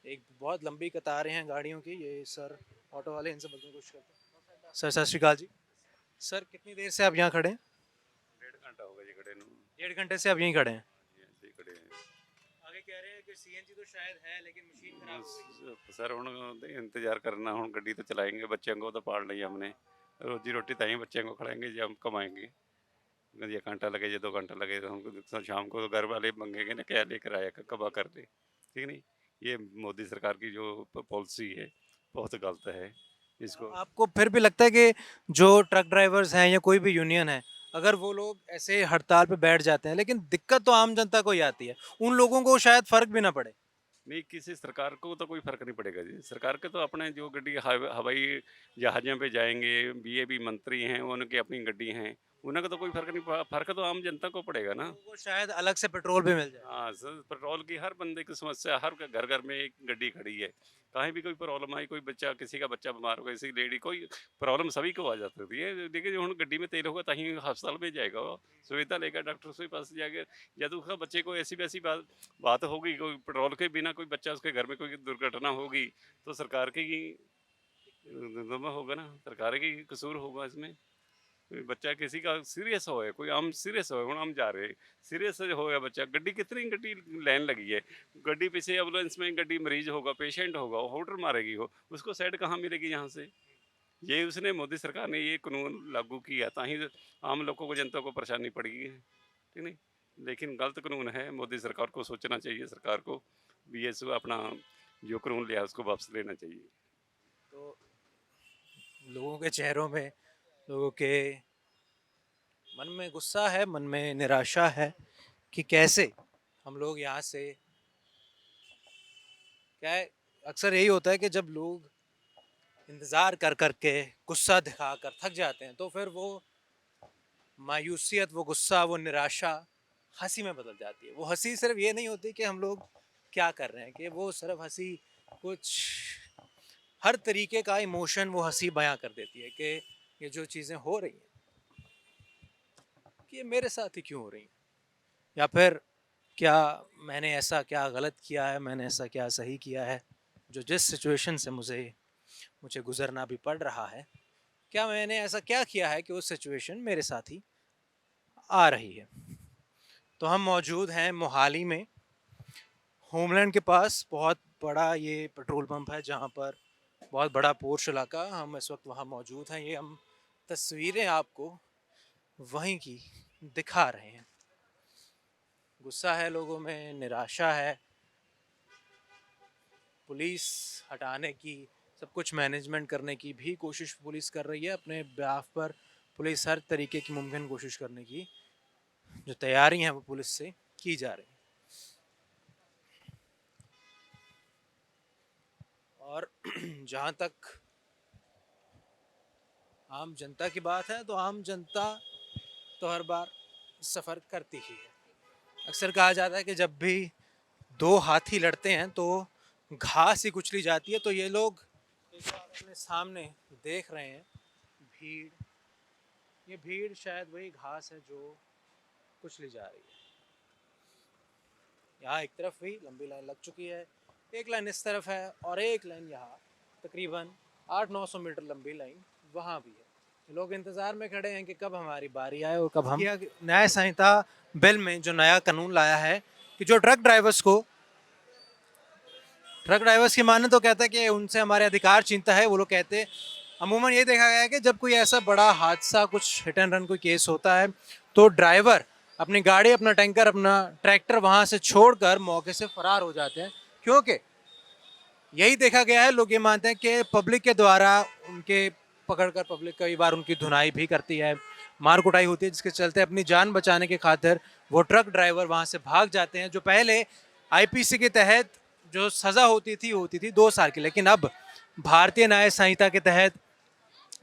एक बहुत लंबी कतारें हैं गाड़ियों की। ये सर ऑटो वाले, इनसे बोलने की कोशिश करते हैं। सर सत श्रीकाल जी। सर कितनी देर से आप यहाँ खड़े हैं? 1.5 घंटा हो गया जी खड़े नू। 1.5 घंटे से आप यहीं खड़े हैं? जी खड़े हैं। आगे कह रहे हैं कि सीएनजी तो शायद है लेकिन मशीन खराब हो गई। सर हुण इंतजार करना, हुण गड्डी तो चलाएंगे, बच्चों को तो पाल लिया हमने, रोजी रोटी ताई बच्चों को खड़ाएंगे जब हम कमाएंगे। ये घंटा लगे या 2 घंटा लगे तो हमको शाम को घर वाले मंगेंगे ना, क्या लेकर आया, कबा कर दे, ठीक नहीं। ये मोदी सरकार की जो पॉलिसी है बहुत गलत है। इसको आपको फिर भी लगता है कि जो ट्रक ड्राइवर्स हैं या कोई भी यूनियन है, अगर वो लोग ऐसे हड़ताल पे बैठ जाते हैं, लेकिन दिक्कत तो आम जनता को ही आती है, उन लोगों को शायद फर्क भी ना पड़े? नहीं, किसी सरकार को तो कोई फर्क नहीं पड़ेगा जी। सरकार के तो अपने जो गड्डी हवाई जहाज़ों पे जाएंगे, बीएबी मंत्री हैं, उनकी अपनी गड्डी हैं, उनका तो कोई फर्क नहीं फर्क तो आम जनता को पड़ेगा ना। वो शायद अलग से पेट्रोल भी मिल जाए। हाँ सर, पेट्रोल की हर बंदे की समस्या, हर घर घर में एक गड्डी खड़ी है। कहीं भी कोई प्रॉब्लम आई, कोई बच्चा, किसी का बच्चा बीमार हो गया, किसी लेडी, कोई प्रॉब्लम सभी को आ जा सकती है। देखिए जो गड्डी में तेल होगा तहीं अस्पताल में जाएगा, वो सुविधा लेकर डॉक्टर के पास जाएगा। या तो उसका बच्चे को ऐसी वैसी बात होगी, कोई पेट्रोल के बिना कोई बच्चा उसके घर में कोई दुर्घटना होगी तो सरकार की होगा ना, सरकार की कसूर होगा इसमें। कोई बच्चा किसी का सीरियस हो है, कोई आम सीरियस हो, हम जा रहे सीरियस हो गया बच्चा, गड्डी कितनी गड्डी लाइन लगी है, गड्डी पीछे एम्बुलेंस में गड्डी मरीज होगा, पेशेंट होगा, वो होटर मारेगी, हो उसको साइड कहाँ मिलेगी यहाँ से। ये उसने मोदी सरकार ने ये कानून लागू किया ताकि आम लोगों को, जनता को परेशानी पड़ेगी, ठीक नहीं। लेकिन गलत कानून है, मोदी सरकार को सोचना चाहिए, सरकार को भी ये अपना जो कानून लिया उसको वापस लेना चाहिए। तो लोगों के चेहरों में, लोगों के मन में गुस्सा है, मन में निराशा है कि कैसे हम लोग यहाँ से, क्या है अक्सर यही होता है कि जब लोग इंतज़ार कर कर के गुस्सा दिखा कर थक जाते हैं तो फिर वो मायूसियत, वो गुस्सा, वो निराशा हंसी में बदल जाती है। वो हंसी सिर्फ ये नहीं होती कि हम लोग क्या कर रहे हैं, कि वो सिर्फ हंसी कुछ हर तरीके का इमोशन वो हंसी बयां कर देती है कि ये जो चीज़ें हो रही हैं कि ये मेरे साथ ही क्यों हो रही हैं, या फिर क्या मैंने ऐसा क्या गलत किया है, मैंने ऐसा क्या सही किया है जो जिस सिचुएशन से मुझे गुजरना भी पड़ रहा है, क्या मैंने ऐसा क्या किया है कि वो सिचुएशन मेरे साथ ही आ रही है। तो हम मौजूद हैं मोहाली में, होमलैंड के पास बहुत बड़ा ये पेट्रोल पंप है जहाँ पर बहुत बड़ा पोर्श इलाका, हम इस वक्त वहाँ मौजूद हैं। ये हम तस्वीरें आपको वहीं की दिखा रहे हैं। गुस्सा है लोगों में, निराशा है, पुलिस हटाने की, सब कुछ मैनेजमेंट करने की भी कोशिश पुलिस कर रही है। अपने बिहाफ पर पुलिस हर तरीके की मुमकिन कोशिश करने की जो तैयारी हैं वो पुलिस से की जा रही है। और जहाँ तक आम जनता की बात है तो आम जनता तो हर बार सफ़र करती ही है। अक्सर कहा जाता है कि जब भी दो हाथी लड़ते हैं तो घास ही कुचली जाती है। तो ये लोग अपने सामने देख रहे हैं भीड़, ये भीड़ शायद वही घास है जो कुचली जा रही है। यहाँ एक तरफ भी लंबी लाइन लग चुकी है, एक लाइन इस तरफ है और एक लाइन यहाँ तकरीबन 800-900 मीटर लंबी लाइन वहाँ भी है। लोग इंतज़ार में खड़े हैं कि कब हमारी बारी आए और कब हम। न्याय संहिता बिल में जो नया कानून लाया है कि जो ट्रक ड्राइवर्स की माने तो कहता है कि उनसे हमारे अधिकार छीनता है। वो लोग कहते अमूमन ये देखा गया है कि जब कोई ऐसा बड़ा हादसा, कुछ हिट एंड रन कोई केस होता है, तो ड्राइवर अपनी गाड़ी, अपना टैंकर, अपना ट्रैक्टर वहाँ से छोड़कर मौके से फरार हो जाते हैं, क्योंकि यही देखा गया है। लोग ये मानते हैं कि पब्लिक के द्वारा उनके पकड़कर पब्लिक कई बार उनकी धुनाई भी करती है, मार कुटाई होती है, जिसके चलते अपनी जान बचाने के खातिर वो ट्रक ड्राइवर वहाँ से भाग जाते हैं। जो पहले आईपीसी के तहत जो सज़ा होती थी 2 साल की, लेकिन अब भारतीय न्याय संहिता के तहत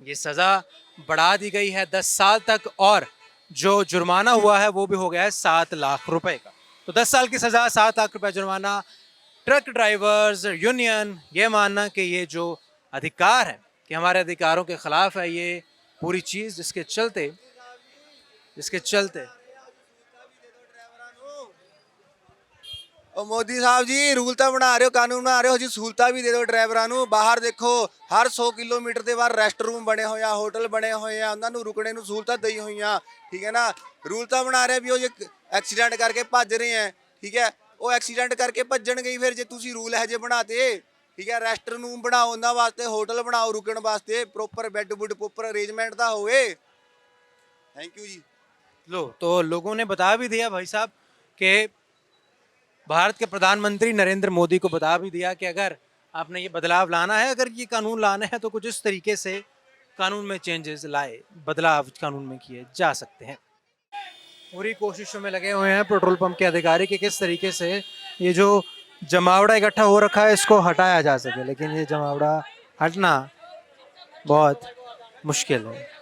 ये सज़ा बढ़ा दी गई है 10 साल तक, और जो जुर्माना हुआ है वो भी हो गया है 7 लाख रुपए का। तो 10 साल की सज़ा, 7 लाख रुपए जुर्माना। ट्रक ड्राइवर्स यूनियन ये मानना कि ये जो अधिकार है कि हमारे अधिकारों के खिलाफ है ये पूरी चीज़, जिसके चलते और मोदी साहब जी रूल तो बना रहे हो, कानून बना रहे हो जी, सहूलतां भी दे दो ड्राइवਰਾਂ ਨੂੰ। ਬਾਹਰ ਦੇਖੋ ਹਰ 100 ਕਿਲੋਮੀਟਰ ਦੇ ਬਾਅਦ ਰੈਸਟ ਰੂਮ ਬਣੇ ਹੋਏ ਆ, ਹੋਟਲ ਬਣੇ ਹੋਏ ਆ, ਉਹਨਾਂ ਨੂੰ ਰੁਕਣੇ ਨੂੰ ਸਹੂਲਤਾਂ ਦਈ ਹੋਈਆਂ, ਠੀਕ ਹੈ ਨਾ। ਰੂਲ ਤਾਂ ਬਣਾ ਰਹੇ ਵੀ ਉਹ ਜੇ ਐਕਸੀਡੈਂਟ ਕਰਕੇ ਭੱਜ ਰਹੇ ਆ, ਠੀਕ ਹੈ, ਉਹ ਐਕਸੀਡੈਂਟ ਕਰਕੇ ਭੱਜਣਗੇ ਹੀ ਫਿਰ ਜੇ ਤੁਸੀਂ ਰੂਲ ਇਹੋ ਜਿਹੇ ਬਣਾਤੇ, ਠੀਕ ਹੈ। ਰੈਸਟ ਰੂਮ ਬਣਾਓ ਉਹਨਾਂ ਵਾਸਤੇ, ਹੋਟਲ ਬਣਾਓ ਰੁਕਣ ਵਾਸਤੇ, ਪ੍ਰੋਪਰ ਬੈੱਡ ਬੁੱਡ ਪ੍ਰੋਪਰ अरेंजमेंट ਤਾਂ ਹੋਵੇ। थैंक यू जी। लो, तो लोगों ने बता भी दिया भाई साहब कि भारत के प्रधानमंत्री नरेंद्र मोदी को बता भी दिया कि अगर आपने ये बदलाव लाना है, अगर ये कानून लाना है, तो कुछ इस तरीके से कानून में चेंजेस लाए, बदलाव कानून में किए जा सकते हैं। पूरी कोशिशों में लगे हुए हैं पेट्रोल पंप के अधिकारी कि किस तरीके से ये जो जमावड़ा इकट्ठा हो रखा है इसको हटाया जा सके, लेकिन ये जमावड़ा हटना बहुत मुश्किल है।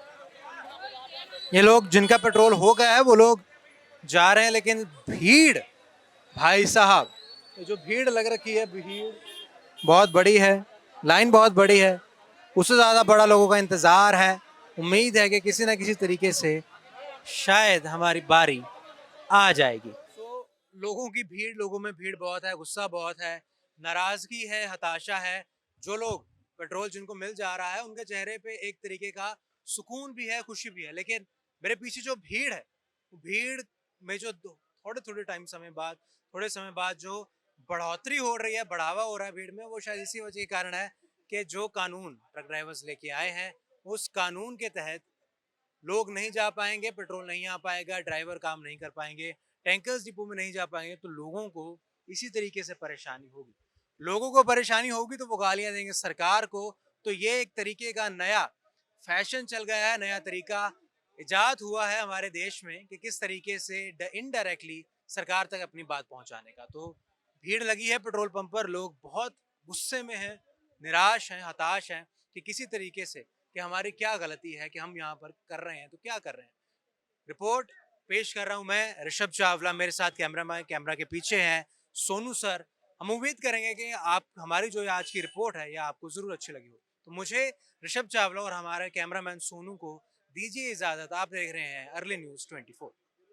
ये लोग जिनका पेट्रोल हो गया है वो लोग जा रहे हैं, लेकिन भीड़, भाई साहब, ये जो भीड़ लग रखी है, भीड़ बहुत बड़ी है, लाइन बहुत बड़ी है, उससे ज़्यादा बड़ा लोगों का इंतज़ार है। उम्मीद है कि किसी न किसी तरीके से शायद हमारी बारी आ जाएगी। तो लोगों की भीड़, लोगों में भीड़ बहुत है, गुस्सा बहुत है, नाराज़गी है, हताशा है। जो लोग पेट्रोल जिनको मिल जा रहा है उनके चेहरे पे एक तरीके का सुकून भी है, खुशी भी है, लेकिन मेरे पीछे जो भीड़ है, भीड़ में जो थोड़े समय बाद जो बढ़ोतरी हो रही है, बढ़ावा हो रहा है भीड़ में, वो शायद इसी वजह के कारण है कि जो कानून ट्रक ड्राइवर्स लेके आए हैं उस कानून के तहत लोग नहीं जा पाएंगे, पेट्रोल नहीं आ पाएगा, ड्राइवर काम नहीं कर पाएंगे, टैंकर्स डिपो में नहीं जा पाएंगे, तो लोगों को इसी तरीके से परेशानी होगी। लोगों को परेशानी होगी तो वो गालियां देंगे सरकार को। तो ये एक तरीके का नया फैशन चल गया है, नया तरीका इजाद हुआ है हमारे देश में कि किस तरीके से इनडायरेक्टली सरकार तक अपनी बात पहुंचाने का। तो भीड़ लगी है पेट्रोल पंप पर, लोग बहुत गुस्से में हैं, निराश हैं, हताश हैं कि किसी तरीके से कि हमारी क्या गलती है कि हम यहाँ पर कर रहे हैं, तो क्या कर रहे हैं। रिपोर्ट पेश कर रहा हूँ मैं, ऋषभ चावला, मेरे साथ कैमरा के पीछे हैं सोनू सर। हम उम्मीद करेंगे कि आप हमारी जो आज की रिपोर्ट है या आपको ज़रूर अच्छी लगी हो। तो मुझे ऋषभ चावला और हमारे कैमरामैन सोनू को दीजिए इजाज़त। आप देख रहे हैं अर्ली न्यूज़ 24।